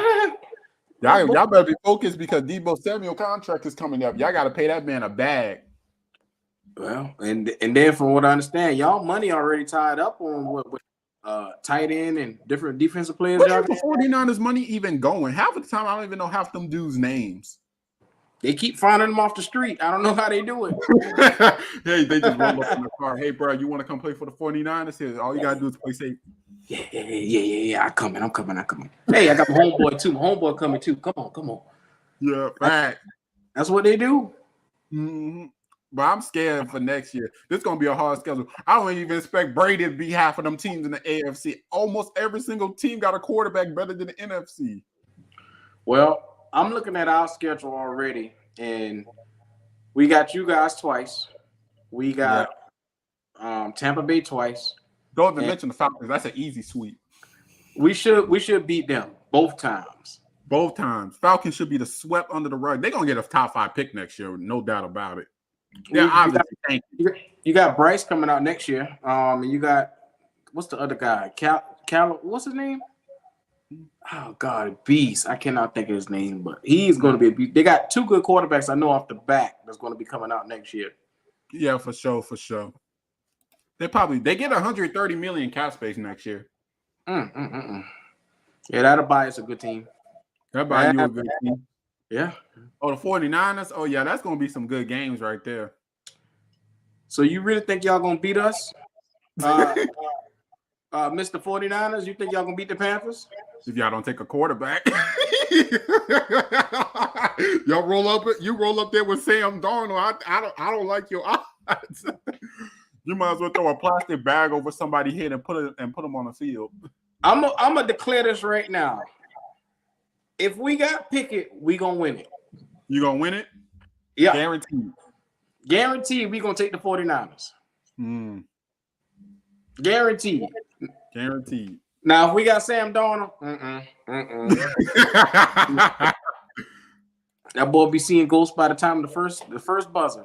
y'all better be focused because Deebo Samuel contract is coming up. Y'all got to pay that man a bag. Well, and then from what I understand, y'all money already tied up on what tight end and different defensive players. Where's the 49ers money even going? Half of the time, I don't even know half them dudes' names. They keep finding them off the street. I don't know how they do it. Hey, they just roll up in the car. Hey, bro, you want to come play for the 49ers? Here, all you got to do is play safe. Yeah. I'm coming. Hey, I got my homeboy too. My homeboy coming too. Come on. Yeah, right. That's what they do. Mm-hmm. But I'm scared for next year. This is going to be a hard schedule. I don't even expect Brady to be half of them teams in the AFC. Almost every single team got a quarterback better than the NFC. Well, I'm looking at our schedule already, and we got you guys twice. We got Tampa Bay twice. Don't even mention the Falcons. That's an easy sweep. We should beat them both times. Both times. Falcons should be the swept under the rug. They're gonna get a top 5 pick next year, no doubt about it. You got Bryce coming out next year. And you got what's the other guy? Cal what's his name? Oh God, Beast. I cannot think of his name, but he's going to be a beast. They got 2 good quarterbacks I know off the back that's going to be coming out next year. Yeah, for sure. They get 130 million cap space next year. Yeah, that'll buy us a good team. That'll buy you a good team. Yeah. Oh, the 49ers? Oh, yeah, that's going to be some good games right there. So you really think y'all going to beat us? Mr. 49ers, you think y'all going to beat the Panthers? If y'all don't take a quarterback. Y'all roll up there with Sam Darnold. I don't like your odds. You might as well throw a plastic bag over somebody's head and put them on the field. I'm gonna declare this right now. If we got Pickett, we gonna win it. You gonna win it? Yeah. Guaranteed. We gonna take the 49ers. Guaranteed. Now, if we got Sam Darnold, that boy be seeing ghosts by the time the first buzzer.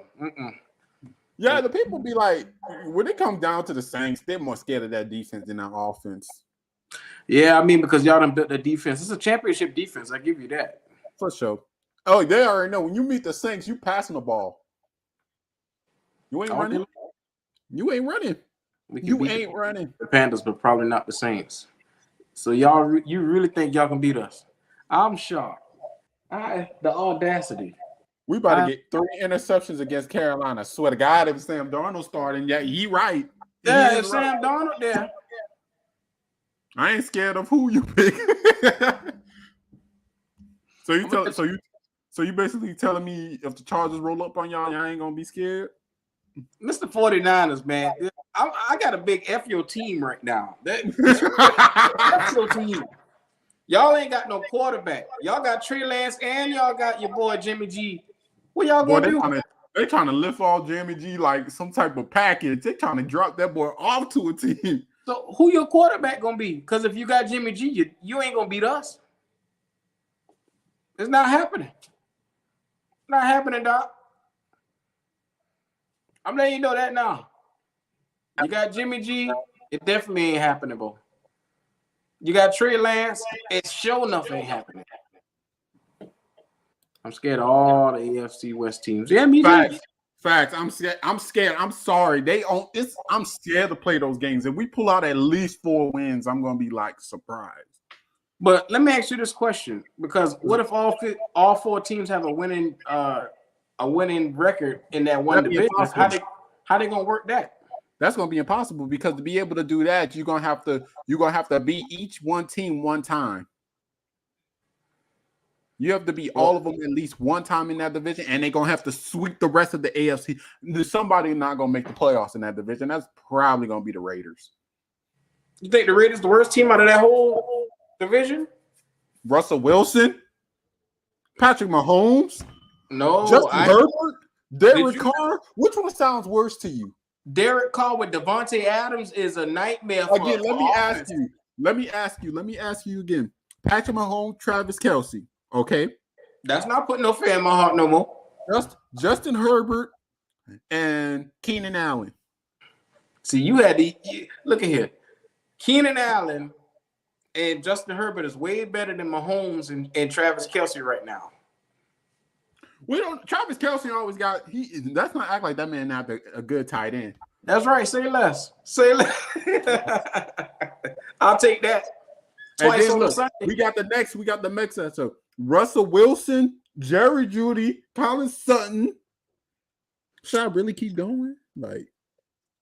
Yeah, the people be like, when it comes down to the Saints, they're more scared of that defense than our offense. Yeah, I mean, because y'all done built the defense. It's a championship defense. I give you that. For sure. Oh, they already know. When you meet the Saints, you passing the ball. You ain't running. You ain't running. The Panthers, but probably not the Saints. So you really think y'all can beat us? I'm shocked. The audacity. We about to get 3 interceptions against Carolina. I swear to God, if Sam Darnold starting, yeah, he right. Yeah, if Sam Darnold there. I ain't scared of who you pick. So you basically telling me if the Chargers roll up on y'all ain't gonna be scared? Mr. 49ers, man. I got a big F your team right now. F your team. Y'all ain't got no quarterback. Y'all got Trey Lance and y'all got your boy Jimmy G. What y'all gonna do? They trying to lift off Jimmy G like some type of package. They trying to drop that boy off to a team. So who your quarterback gonna be? Because if you got Jimmy G, you ain't gonna beat us. It's not happening. Not happening, Doc. I'm letting you know that now. You got Jimmy G, it definitely ain't happening, bro. You got Trey Lance, it sure enough ain't happening. I'm scared of all the AFC West teams. Yeah, me too. Facts. I'm scared. I'm sorry. I'm scared to play those games. If we pull out at least 4 wins, I'm gonna be like surprised. But let me ask you this question: because what if all 4 teams have a winning record in that one division? How they gonna work that? That's gonna be impossible because to be able to do that, you're gonna have to beat each one team one time. You have to beat all of them at least one time in that division, and they're gonna have to sweep the rest of the AFC. There's somebody not gonna make the playoffs in that division. That's probably gonna be the Raiders. You think the Raiders the worst team out of that whole division? Russell Wilson, Patrick Mahomes, Justin Herbert, Derek Carr. Which one sounds worse to you? Derek Carr with Devontae Adams is a nightmare. Again, let me ask you again. Patrick Mahomes, Travis Kelce. Okay, that's not putting no fear in my heart no more. Justin Herbert and Keenan Allen. See, you had look at here. Keenan Allen and Justin Herbert is way better than Mahomes and Travis Kelce right now. Travis Kelce always got Let's not act like that man not a good tight end. That's right. Say less. I'll take that. Twice on Sunday. We got the next episode. Russell Wilson, Jerry Jeudy, Colin Sutton. Should I really keep going? Like,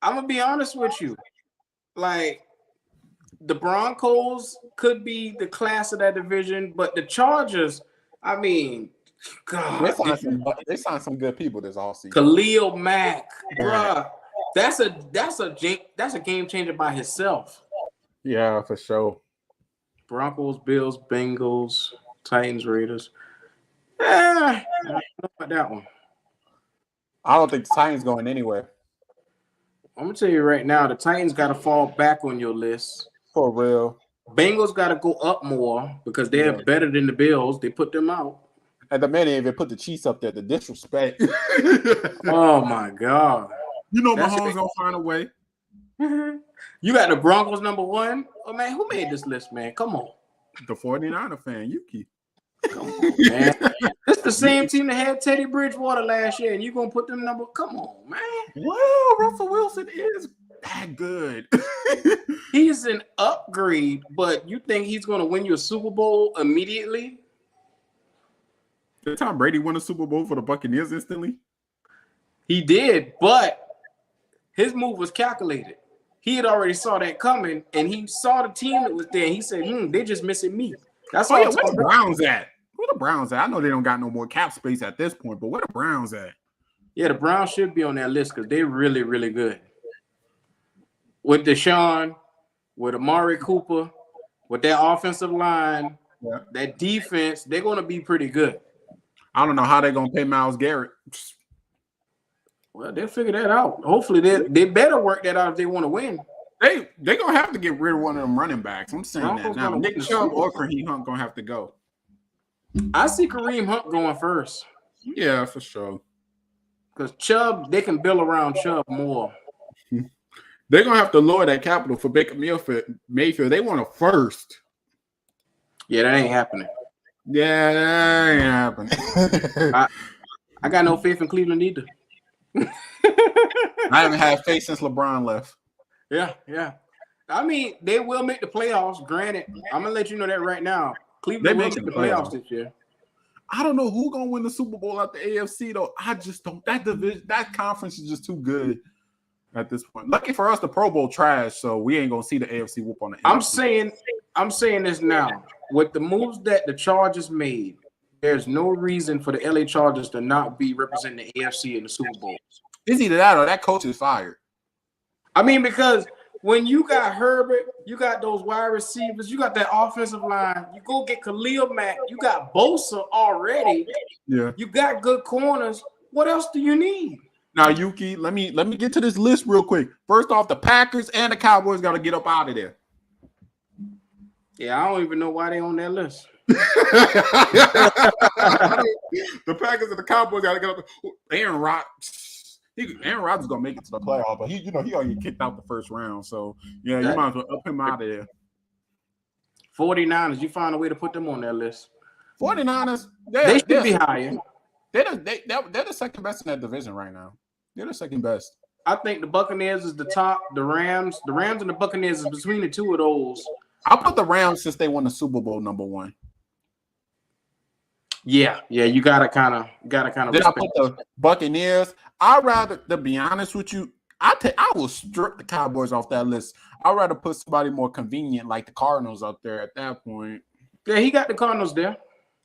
I'm gonna be honest with you. Like, the Broncos could be the class of that division, but the Chargers, I mean, God, they signed some good people this offseason. Khalil Mack, bruh, that's a game changer by himself. Yeah, for sure. Broncos, Bills, Bengals, Titans, Raiders. I don't know about that one. I don't think the Titans going anywhere. I'm gonna tell you right now, the Titans got to fall back on your list. For real. Bengals got to go up more because they're better than the Bills. They put them out. And the man even put the Chiefs up there. The disrespect. Oh my God! You know Mahomes gonna find a way. You got the Broncos #1. Oh man, who made this list, man? Come on. The 49er fan, Yuki. Come on, man. It's the same team that had Teddy Bridgewater last year, and you gonna put them number? Come on, man. Well, Russell Wilson is that good. He's an upgrade, but you think he's gonna win you a Super Bowl immediately? Did Tom Brady win a Super Bowl for the Buccaneers instantly? He did, but his move was calculated. He had already saw that coming, and he saw the team that was there. And he said, they're just missing me. That's where the Browns at? Where the Browns at? I know they don't got no more cap space at this point, but where the Browns at? Yeah, the Browns should be on that list because they're really, really good. With Deshaun, with Amari Cooper, with that offensive line, that defense, they're going to be pretty good. I don't know how they're going to pay Myles Garrett. Well, they'll figure that out. Hopefully, they better work that out if they want to win. They're going to have to get rid of one of them running backs. I'm saying that now. Nick Chubb or Kareem Hunt going to have to go. I see Kareem Hunt going first. Yeah, for sure. Because Chubb, they can build around Chubb more. They're going to have to lower that capital for Baker Mayfield. They want a first. Yeah, that ain't happening. Yeah, that ain't happening. I got no faith in Cleveland either. I haven't had faith since LeBron left. Yeah. I mean, they will make the playoffs. Granted, I'm gonna let you know that right now. Cleveland will make the playoffs this year. I don't know who's gonna win the Super Bowl at the AFC though. I just don't. That division, that conference is just too good at this point. Lucky for us, the Pro Bowl trash, so we ain't gonna see the AFC whoop on the. I'm saying this now. With the moves that the Chargers made, there's no reason for the LA Chargers to not be representing the AFC in the Super Bowl. It's either that or that coach is fired. I mean, because when you got Herbert, you got those wide receivers, you got that offensive line, you go get Khalil Mack, you got Bosa already. Yeah. You got good corners. What else do you need? Now, Yuki, let me get to this list real quick. First off, the Packers and the Cowboys got to get up out of there. Yeah, I don't even know why they on that list. The Packers and the Cowboys got to get up. Aaron Rodgers is gonna make it to the playoff, but he gonna get kicked out the first round. So yeah, you might as well up him out of there. 49ers, you find a way to put them on that list. 49ers, they should be higher. They're the second best in that division right now. They're the second best. I think the Buccaneers is the top. The Rams and the Buccaneers is between the two of those. I'll put the Rams since they won the Super Bowl #1. Yeah, you gotta kind of. Then I put the Buccaneers. I'd rather, to be honest with you, I will strip the Cowboys off that list. I'd rather put somebody more convenient like the Cardinals up there at that point. Yeah, he got the Cardinals there.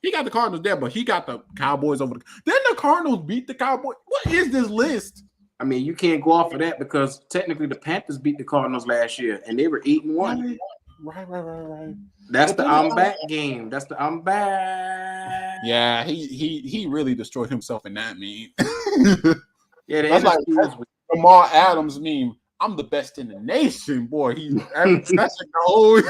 He got the Cardinals there, but he got the Cowboys over. Then the Cardinals beat the Cowboys. What is this list? I mean, you can't go off of that because technically the Panthers beat the Cardinals last year, and they were 8-1. Right. That's the I'm back game. That's the I'm back. Yeah, he really destroyed himself in that meme. Yeah, that's like Jamal Adams meme. I'm the best in the nation, boy. That's a goal.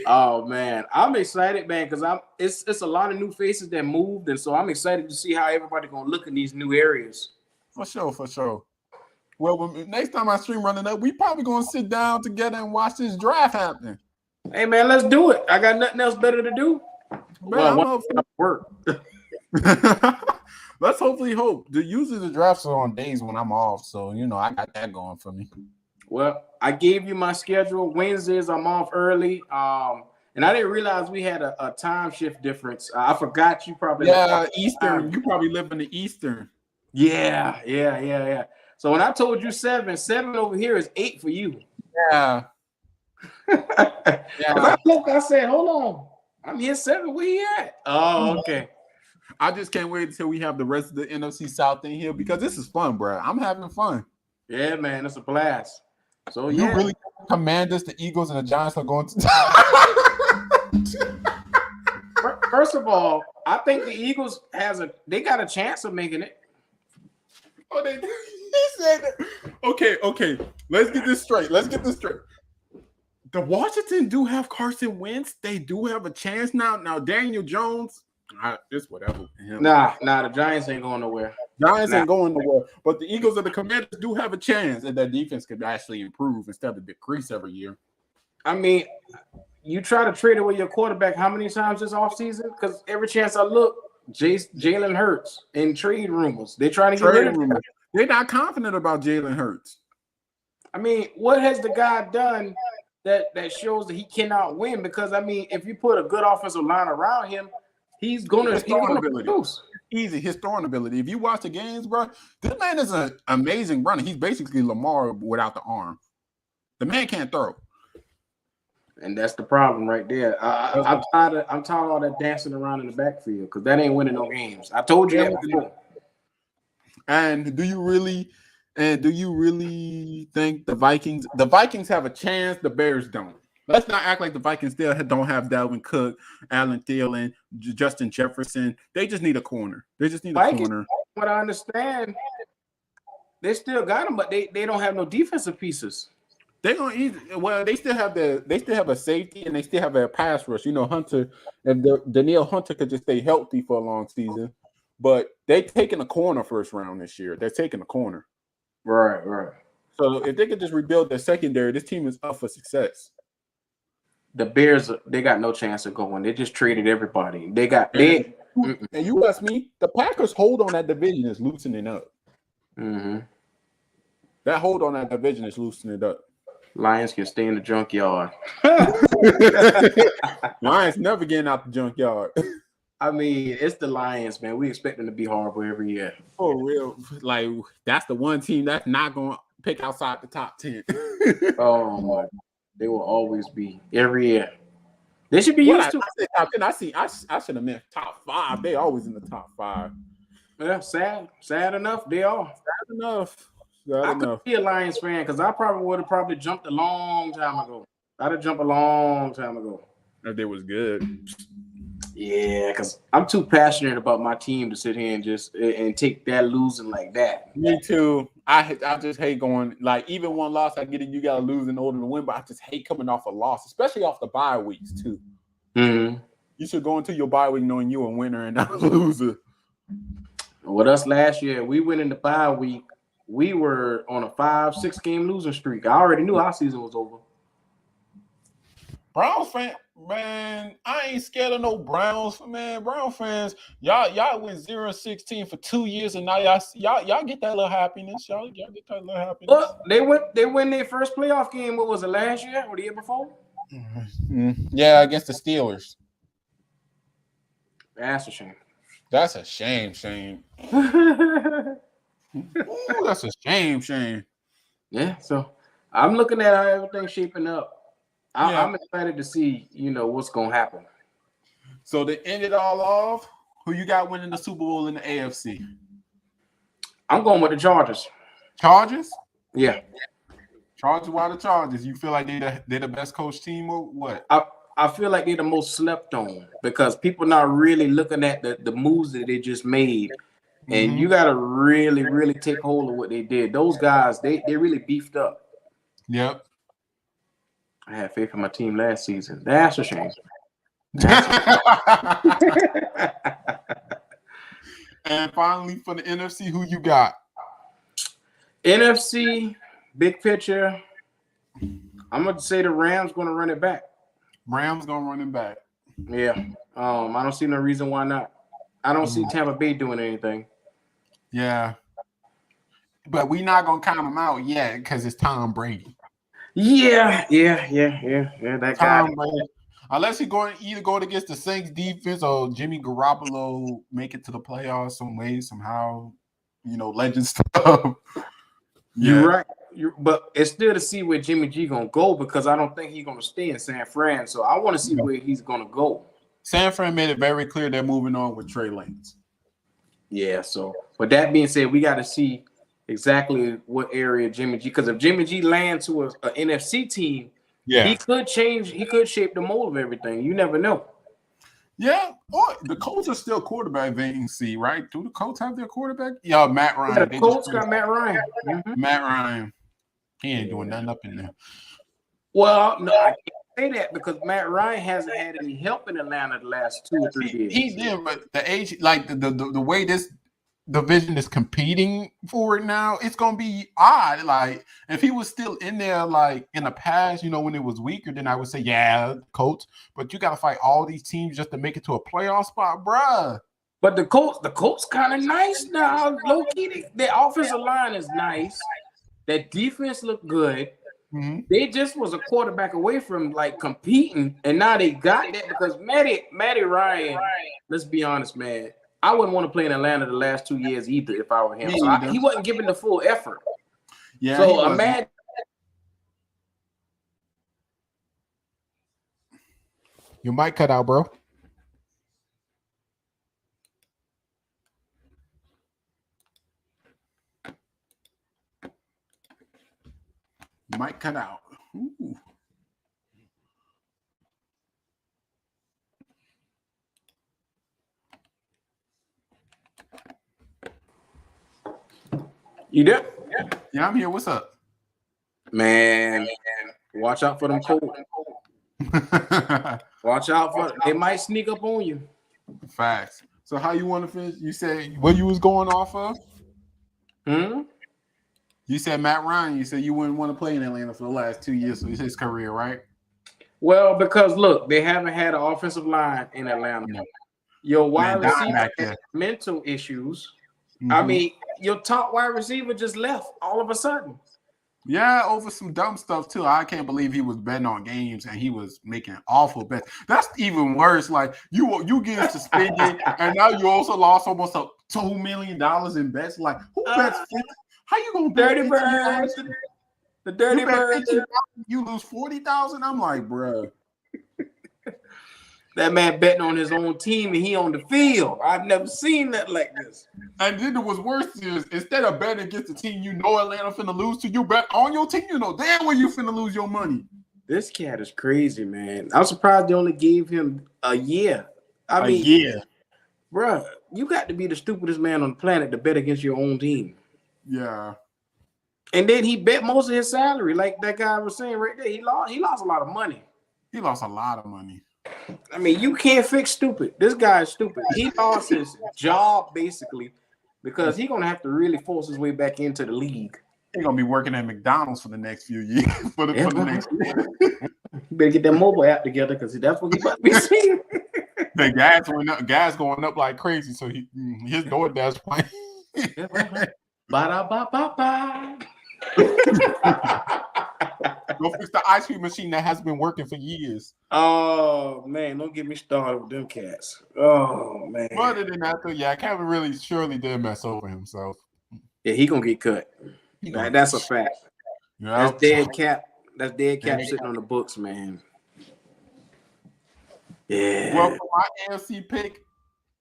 Oh man, I'm excited, man, because it's a lot of new faces that moved, and so I'm excited to see how everybody gonna look in these new areas. For sure. Well, next time I stream running up, we probably gonna sit down together and watch this draft happen. Hey man, let's do it. I got nothing else better to do. Man, work. Let's hopefully hope. Usually the drafts are on days when I'm off, so I got that going for me. Well, I gave you my schedule. Wednesdays I'm off early. And I didn't realize we had a time shift difference. I forgot you probably. Yeah, Eastern. You probably live in the Eastern. Yeah. So when I told you 7 over here is 8 for you. Yeah. I said, hold on. I'm here 7. Where you at? Oh, okay. I just can't wait until we have the rest of the NFC South in here because this is fun, bro. I'm having fun. Yeah, man. It's a blast. So, you really Commanders, the Eagles, and the Giants are going to. First of all, I think the Eagles they got a chance of making it. Oh, he said that. Okay. Let's get this straight. The Washington do have Carson Wentz. They do have a chance now. Now Daniel Jones, it's whatever. Nah, the Giants ain't going nowhere. Giants ain't going nowhere. But the Eagles and the Commanders do have a chance, and their defense could actually improve instead of decrease every year. I mean, you try to trade away your quarterback how many times this offseason? Because every chance I look, Jalen Hurts in trade rumors. They're trying to get rid of him. They're not confident about Jalen Hurts. I mean, what has the guy done that shows that he cannot win? Because, I mean, if you put a good offensive line around him, he's going to produce. Easy, his throwing ability. If you watch the games, bro, this man is an amazing runner. He's basically Lamar without the arm. The man can't throw. And that's the problem right there. I'm tired of all that dancing around in the backfield because that ain't winning no games. I told you that before. And do you really think the Vikings have a chance? The Bears don't. Let's not act like the Vikings still don't have Dalvin Cook, Allen Thielen, Justin Jefferson. They just need a corner. Corner. What I understand, they still got them, but they don't have no defensive pieces. They still have a safety and they still have a pass rush. You know, Hunter, if Danielle Hunter could just stay healthy for a long season, but they taking a corner first round this year. They're taking a corner. Right. So if they could just rebuild their secondary, this team is up for success. The Bears, they got no chance of going. They just traded everybody. And you ask me, the Packers' hold on that division is loosening up. Mm-hmm. That hold on that division is loosening up. Lions can stay in the junkyard. Lions never getting out the junkyard. I mean, it's the Lions, man. We expect them to be horrible every year. For real. Like, that's the one team that's not going to pick outside the top 10. Oh, my God. They will always be every year. They should be used to it. I should have meant top 5. They always in the top 5. Yeah, sad enough. They are. Sad enough. I could be a Lions fan because I probably would have jumped a long time ago. I'd have jumped a long time ago. If they was good. Yeah, because I'm too passionate about my team to sit here and take that losing like that. Me too. I just hate going, like, even one loss, I get it, you got to lose in order to win, but I just hate coming off a loss, especially off the bye weeks too. Mm-hmm. You should go into your bye week knowing you're a winner and not a loser. With us last year, we went in the bye week. We were on a 5-6 game losing streak. I already knew our season was over. Browns fan, man, I ain't scared of no Browns, man. Brown fans, y'all went 0-16 for 2 years, and now y'all get that little happiness. Y'all get that little happiness. Look, they win their first playoff game. What was it, last year or the year before? Mm-hmm. Yeah, against the Steelers. That's a shame. That's a shame. Ooh, that's a shame. Yeah, so I'm looking at how everything's shaping up. I'm excited to see, what's going to happen. So to end it all off, who you got winning the Super Bowl in the AFC? I'm going with the Chargers. Chargers? Yeah. Chargers, why the Chargers? You feel like they're the best coach team or what? I feel like they're the most slept on because people not really looking at the moves that they just made. And you got to really, really take hold of what they did. Those guys, they really beefed up. Yep. I had faith in my team last season. That's a shame. And finally, for the NFC, who you got? NFC, big picture. I'm going to say the Rams going to run it back. Rams going to run it back. Yeah. I don't see no reason why not. I don't see Tampa Bay doing anything. Yeah. But we're not going to count them out yet because it's Tom Brady. Yeah. That Tom guy. Brady. Unless he's going either go against the Saints defense or Jimmy Garoppolo make it to the playoffs some way, somehow, legend stuff. You're right. But it's still to see where Jimmy G going to go because I don't think he's going to stay in San Fran. So I want to see where he's going to go. San Fran made it very clear they're moving on with Trey Lance. Yeah, so with that being said, we got to see exactly what area Jimmy G, because if Jimmy G lands to a NFC team, he could change, he could shape the mold of everything. You never know. Yeah. Oh, the Colts are still quarterback vacancy, right? Do the Colts have their quarterback? Yeah, Matt Ryan. Yeah, the They Colts just got Matt Ryan. Mm-hmm. Matt Ryan. He ain't doing nothing up in there. Well, no, I can't say that because Matt Ryan hasn't had any help in Atlanta the last 2 or 3 years. He did, but the age, like the way this division is competing for it now, it's gonna be odd. Like if he was still in there, like in the past, when it was weaker, then I would say, yeah, Colts. But you got to fight all these teams just to make it to a playoff spot, bruh. But the Colts kind of nice now. Low key, their offensive line is nice. Their defense looked good. Mm-hmm. They just was a quarterback away from like competing, and now they got that because Matty Ryan. Let's be honest, man. I wouldn't want to play in Atlanta the last 2 years either if I were him. So he wasn't giving the full effort. Yeah. So imagine. Your mic cut out, bro. Might cut out. Ooh. You there? Yeah, I'm here. What's up? Man, watch out for them Colts. Watch out for they might sneak up on you. Facts. So how you want to finish? You said what you was going off of? You said Matt Ryan. You said you wouldn't want to play in Atlanta for the last 2 years of his career, right? Well, because look, they haven't had an offensive line in Atlanta. No. Your wide receiver has mental issues. Mm-hmm. I mean, your top wide receiver just left all of a sudden. Yeah, over some dumb stuff too. I can't believe he was betting on games and he was making awful bets. That's even worse. Like you get suspended and now you also lost almost $2 million in bets. Like who bets? How you gonna Dirty Birds? The Dirty Birds. You lose 40,000. I'm like, bro. That man betting on his own team and he on the field. I've never seen that like this. And then it was worse is instead of betting against the team you know Atlanta finna lose to, you bet on your team. You know damn well you finna lose your money. This cat is crazy, man. I'm surprised they only gave him a year. I mean, year. Bruh, you got to be the stupidest man on the planet to bet against your own team. Yeah. And then he bet most of his salary, like that guy was saying right there. He lost a lot of money. He lost a lot of money. I mean, you can't fix stupid. This guy is stupid. He lost his job basically because he's gonna have to really force his way back into the league. He's gonna be working at McDonald's for the next few years. for the next year. You better get that mobile app together because that's what he about to be seeing. The gas going up like crazy, so his DoorDash playing. Ba-da-ba-ba-ba. Go fix the ice cream machine that has been working for years. Oh man, don't get me started with them cats. Oh man. Other than that, though, yeah, Kevin really surely did mess over himself. Yeah, he gonna get cut. That's a fact. Yep. That's dead cap. That's dead cap sitting on the books, man. Yeah. Well, for my AFC pick,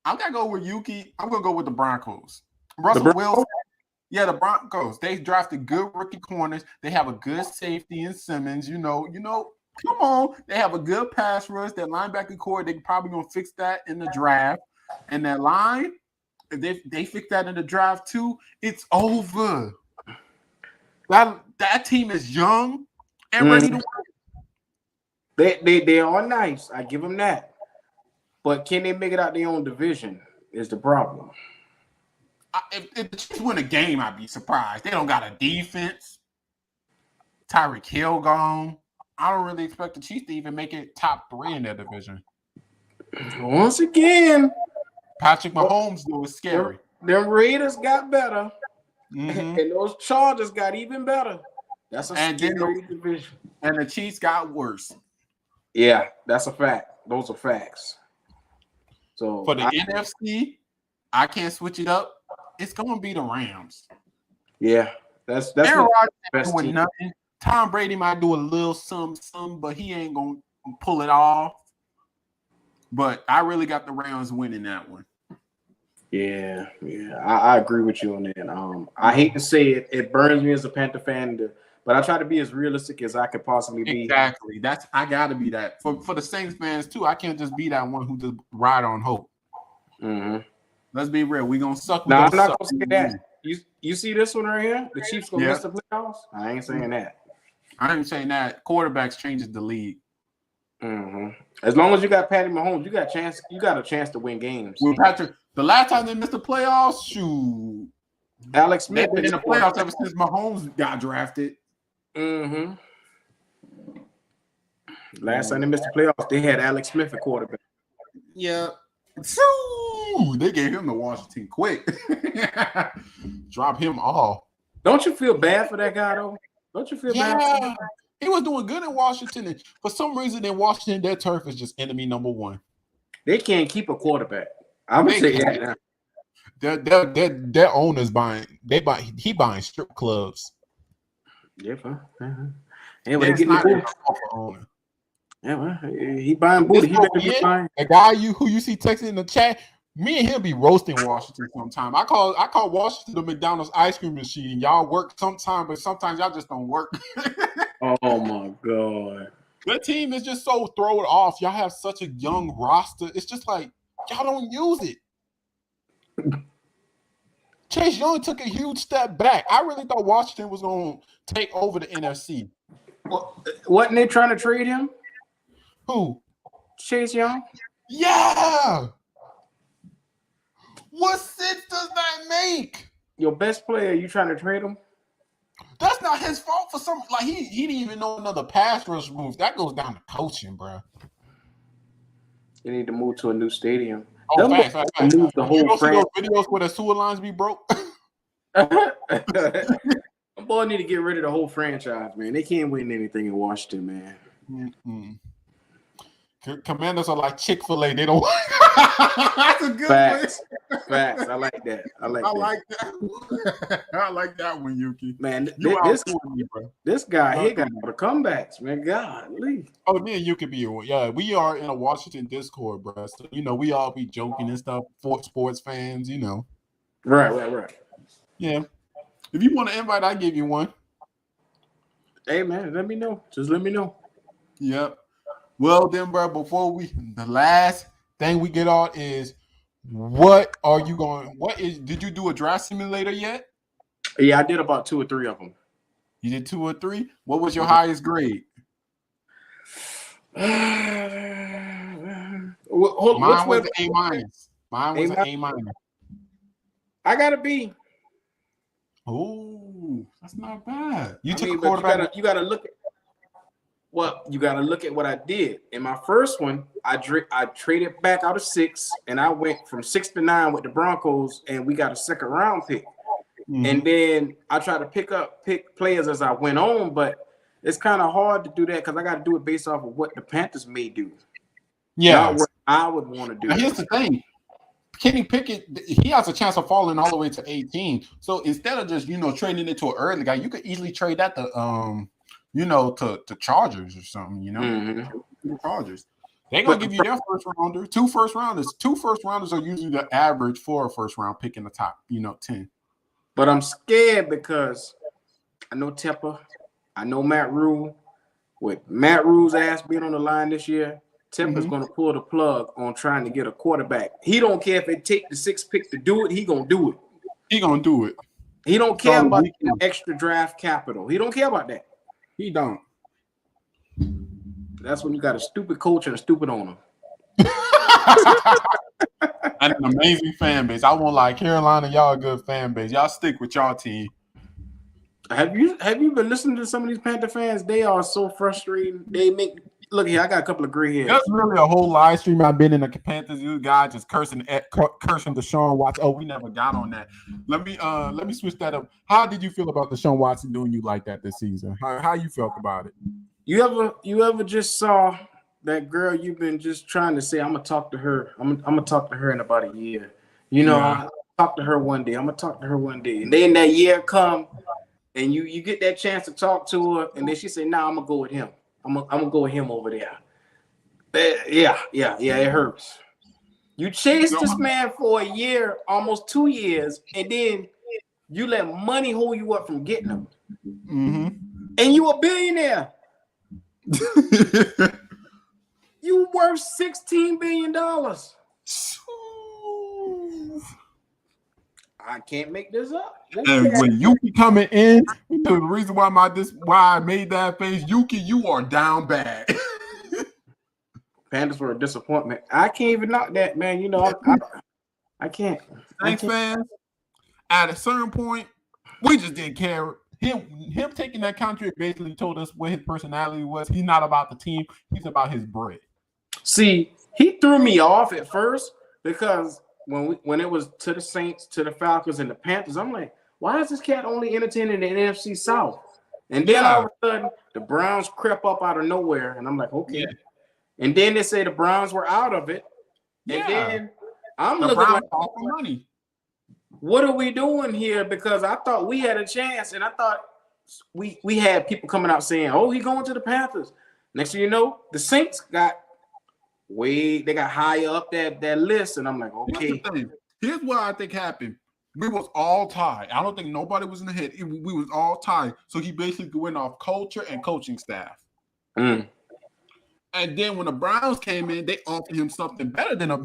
I'm gonna go with Yuki. I'm gonna go with the Broncos. Russell Wilson. Yeah, the Broncos. They drafted good rookie corners. They have a good safety in Simmons. You know, come on. They have a good pass rush. Their linebacker core, they're probably gonna fix that in the draft. And that line, if they fix that in the draft too, it's over. That team is young and ready to win. They are nice. I give them that. But can they make it out their own division is the problem. If the Chiefs win a game, I'd be surprised. They don't got a defense. Tyreek Hill gone. I don't really expect the Chiefs to even make it top 3 in their division. Once again, Patrick Mahomes though is scary. Them Raiders got better, and those Chargers got even better. That's a scary division. And the Chiefs got worse. Yeah, that's a fact. Those are facts. So for the NFC, I can't switch it up. It's going to be the Rams. Yeah, that's Aaron Rodgers doing nothing. Tom Brady might do a little some, but he ain't going to pull it off. But I really got the Rams winning that one. Yeah, I agree with you on that. I hate to say it. It burns me as a Panther fan to But I try to be as realistic as I could possibly be. Exactly. I gotta be that. For the Saints fans too, I can't just be that one who just ride on hope. Mm-hmm. Let's be real. We're gonna suck. No, I'm not gonna say that. You see this one right here? The Chiefs gonna miss the playoffs? I ain't saying that. I ain't saying that. Quarterbacks changes the league. Mm-hmm. As long as you got Patty Mahomes, you got a chance to win games. With Patrick, the last time they missed the playoffs, shoot. Alex Smith been in the playoffs ever since Mahomes got drafted. Mm-hmm. Last time they missed the playoffs, they had Alex Smith at quarterback. Yeah. They gave him to Washington quick. Drop him off. Don't you feel bad for that guy though? Don't you feel bad for him? He was doing good in Washington. And for some reason in Washington, their turf is just enemy number one. They can't keep a quarterback. I'm gonna say that now. Their owners he buying strip clubs. Yeah, but he buying booty. The guy who you see texting in the chat, me and him be roasting Washington sometime. I call Washington the McDonald's ice cream machine. Y'all work sometime, but sometimes y'all just don't work. Oh my god. That team is just so thrown off. Y'all have such a young roster. It's just like y'all don't use it. Chase Young took a huge step back. I really thought Washington was going to take over the NFC. Wasn't they trying to trade him? Who? Chase Young? Yeah. What sense does that make? Your best player, you trying to trade him? That's not his fault for some. Like he didn't even know another pass rush move. That goes down to coaching, bro. You need to move to a new stadium. Oh, facts. Move the whole see those videos where the sewer lines be broke? Boy, need to get rid of the whole franchise, man. They can't win anything in Washington, man. Mm-hmm. Commanders are like Chick-fil-A. They don't. That's a good Facts. Facts. I like that. I like that. I like that one, Yuki. Man, this guy here got the comebacks, man. Golly. Oh, me and you could be. Yeah, we are in a Washington Discord, bro. So we all be joking and stuff. For sports fans, Right. Yeah. If you want to invite, I give you one. Hey, man, let me know. Just let me know. Yep. Well, then, bro, the last thing we get on is did you do a draft simulator yet? Yeah, I did about 2 or 3 of them. You did 2 or 3? What was your highest grade? Mine was an A-. Mine was an A-. I got a B. Oh, that's not bad. You took a quarterback. You gotta look at. Well, you got to look at what I did. In my first one, I traded back out of 6, and I went from 6 to 9 with the Broncos, and we got a second round pick. Mm-hmm. And then I tried to pick players as I went on, but it's kind of hard to do that because I got to do it based off of what the Panthers may do. Yeah, not what I would want to do. Now, here's the thing. Kenny Pickett, he has a chance of falling all the way to 18. So instead of just, trading it to an early guy, you could easily trade that to to Chargers or something, Mm-hmm. The Chargers. They're going to give you their first rounder, 2 first rounders. 2 first rounders are usually the average for a first round pick in the top, 10. But I'm scared because I know Tepper. I know Matt Rule. With Matt Rule's ass being on the line this year, Tepper's going to pull the plug on trying to get a quarterback. He don't care if it take the 6th pick to do it. He going to do it. He going to do it. He don't care about extra draft capital. He don't care about that. He don't. That's when you got a stupid coach and a stupid owner. And an amazing fan base. I won't lie, Carolina, y'all a good fan base. Y'all stick with y'all team. Have you been listening to some of these Panther fans? They are so frustrating. Look here, I got a couple of gray hairs. That's really a whole live stream I've been in the Panthers. You guys just cursing Deshaun Watson. Oh, we never got on that. Let me switch that up. How did you feel about Deshaun Watson doing you like that this season? How you felt about it? You ever just saw that girl you've been just trying to say, I'm gonna talk to her. I'm gonna talk to her in about a year. I'll talk to her one day. I'm gonna talk to her one day. And then that year come and you get that chance to talk to her, and then she say, nah, I'm gonna go with him. I'm gonna go with him over there. Yeah, it hurts. You chased this man for a year, almost 2 years, and then you let money hold you up from getting him. Mm-hmm. And you a billionaire. You worth $16 billion. I can't make this up. And when Yuki coming in, the reason why I made that face, Yuki, you are down bad. Panthers were a disappointment. I can't even knock that, man. You know, I can't. Thanks, fans. At a certain point, we just didn't care. Him taking that contract basically told us what his personality was. He's not about the team. He's about his bread. See, he threw me off at first because when it was to the Saints, to the Falcons, and the Panthers, I'm like, why is this cat only entertaining the NFC South? And then all of a sudden, the Browns crept up out of nowhere, and I'm like, okay. Yeah. And then they say the Browns were out of it. And then I'm looking like, money. What are we doing here? Because I thought we had a chance, and I thought we had people coming out saying, oh, he's going to the Panthers. Next thing you know, the Saints got high up that list, and I'm like, okay. Here's what I think happened. We was all tied. I don't think nobody was in the head. We was all tied. So he basically went off culture and coaching staff. And then when the Browns came in, they offered him something better than a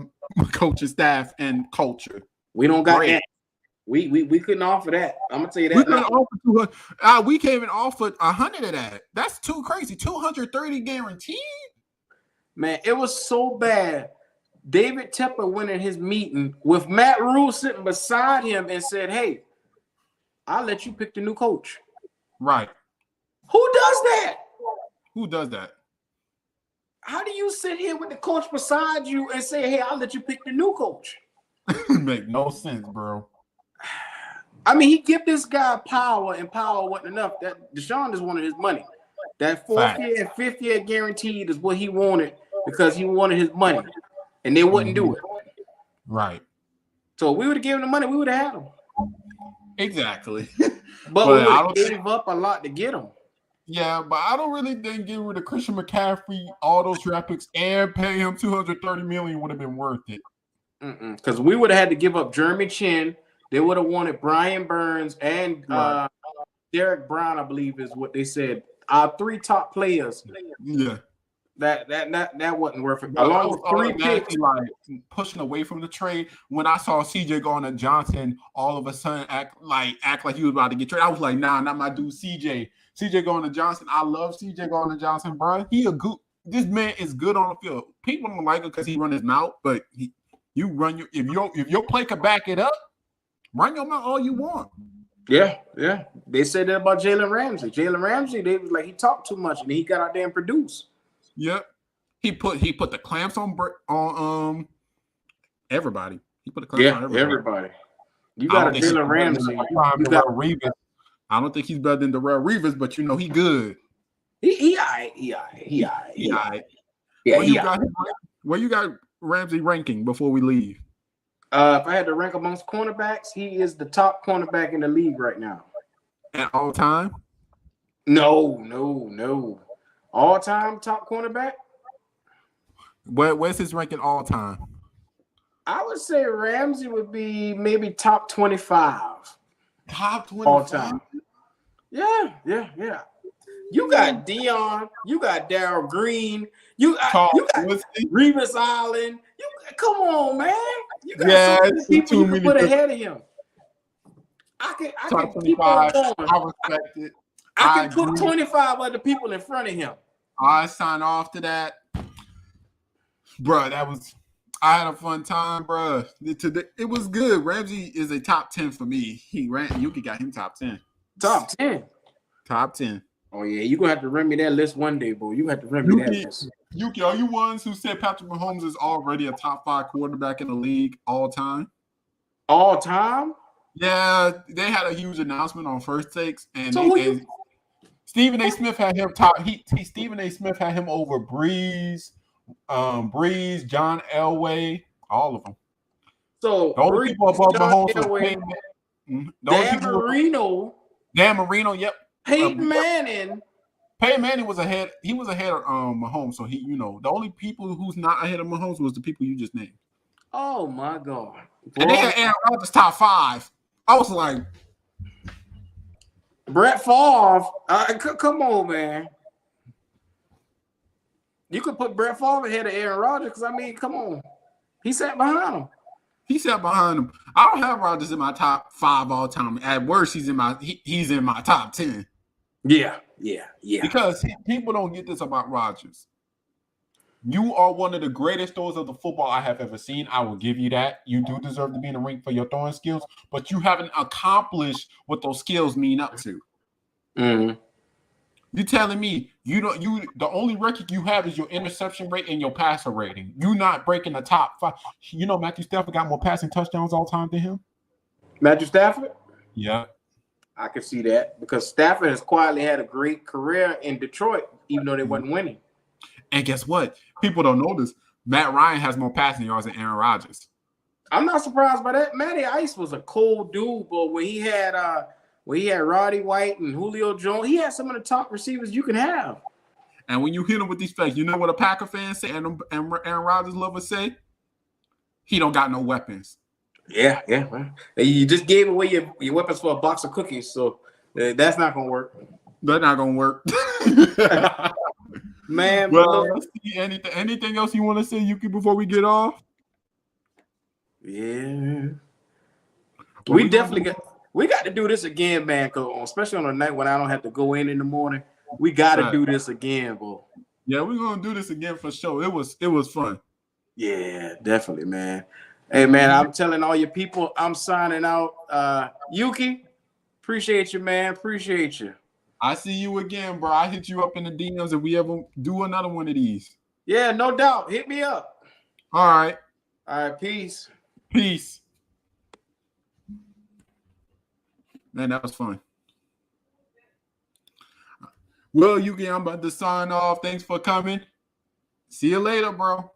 coaching staff and culture. We don't got that. We couldn't offer that. I'm gonna tell you that. We couldn't offer we came and offered 100 of that. That's too crazy. 230 guaranteed. Man, it was so bad. David Tepper went in his meeting with Matt Rule sitting beside him and said, "Hey, I'll let you pick the new coach." Right. Who does that? Who does that? How do you sit here with the coach beside you and say, "Hey, I'll let you pick the new coach"? Make no sense, bro. I mean, he give this guy power, and power wasn't enough. That Deshaun just wanted his money. That fourth year and fifth year guaranteed is what he wanted because he wanted his money, and they wouldn't do it. Right. So if we would have given him the money, we would have had him. Exactly. But we would have gave up a lot to get him. Yeah, but I don't really think getting rid of Christian McCaffrey, all those draft picks, and paying him $230 million would have been worth it. Because we would have had to give up Jeremy Chin. They would have wanted Brian Burns and Derek Brown, I believe is what they said. Our three top players. Yeah. That wasn't worth it. Along with three picks, like pushing away from the trade. When I saw CJ going to Johnson, all of a sudden act like he was about to get traded. I was like, nah, not my dude, CJ. CJ going to Johnson. I love CJ going to Johnson, bro. This man is good on the field. People don't like him because he run his mouth, but if your play could back it up, run your mouth all you want. Yeah. They said that about Jalen Ramsey. Jalen Ramsey, they was like he talked too much and he got out there and produced. Yep. He put the clamps on everybody. He put the clamps on everybody. You got a Jalen Ramsey. You got Revis. I don't think he's better than Darrell Revis, but you know he good. He all right. Where you got Ramsey ranking before we leave? If I had to rank amongst cornerbacks, he is the top cornerback in the league right now. At all time? No. All time top cornerback? Where's his ranking all time? I would say Ramsey would be maybe top 25. Top 25? All time. Yeah. You got Dion. You got Darryl Green. You got Revis Island. Come on, man. You got so many people you can put ahead of him. I can keep on going. I respect it. I can put 25 other people in front of him. I sign off to that. Bruh, I had a fun time, bruh. It was good. Ramsey is a top 10 for me. Yuki got him top 10. Top 10? Top 10. Oh, yeah. You're going to have to run me that list one day, boy. You have to run me that list. Yuki, are you ones who said Patrick Mahomes is already a top 5 quarterback in the league all time? All time? Yeah, they had a huge announcement on First Takes, and Stephen A. Smith had him top. Stephen A. Smith had him over Breeze, John Elway, all of them. So the only people above Mahomes was Dan Marino. Yep. Peyton Manning. Peyton Manning was ahead. He was ahead of Mahomes. So the only people who's not ahead of Mahomes was the people you just named. Oh my God! And they had Aaron Rodgers top 5. I was like, Brett Favre. Come on, man. You could put Brett Favre ahead of Aaron Rodgers because, I mean, come on. He sat behind him. He sat behind him. I don't have Rodgers in my top 5 all time. At worst, he's in my top 10. Yeah. Because people don't get this about Rodgers. You are one of the greatest throwers of the football I have ever seen. I will give you that. You do deserve to be in the ring for your throwing skills, but you haven't accomplished what those skills mean up to. Mm-hmm. You telling me the only record you have is your interception rate and your passer rating. You're not breaking the top 5. You know Matthew Stafford got more passing touchdowns all time than him? Matthew Stafford? Yeah. I can see that because Stafford has quietly had a great career in Detroit, even though they wasn't winning. And guess what? People don't know this. Matt Ryan has more passing yards than Aaron Rodgers. I'm not surprised by that. Matty Ice was a cold dude, but when he had Roddy White and Julio Jones, he had some of the top receivers you can have. And when you hit him with these facts, you know what a Packer fan say and Aaron Rodgers lovers say? He don't got no weapons. Yeah. Man. You just gave away your weapons for a box of cookies, so that's not gonna work. That's not gonna work. Man, well, let's see anything else you want to say, Yuki, before we get off? Yeah. We definitely got to do this again, man, especially on a night when I don't have to go in the morning. We got to do this again, bro. Yeah, we're going to do this again for sure. It was fun. Yeah, definitely, man. Hey, man, I'm telling all your people I'm signing out. Yuki, appreciate you, man. Appreciate you. I see you again, bro. I hit you up in the DMs if we ever do another one of these. Yeah, no doubt. Hit me up. All right. All right, peace. Peace. Man, that was fun. Well, Yuki, I'm about to sign off. Thanks for coming. See you later, bro.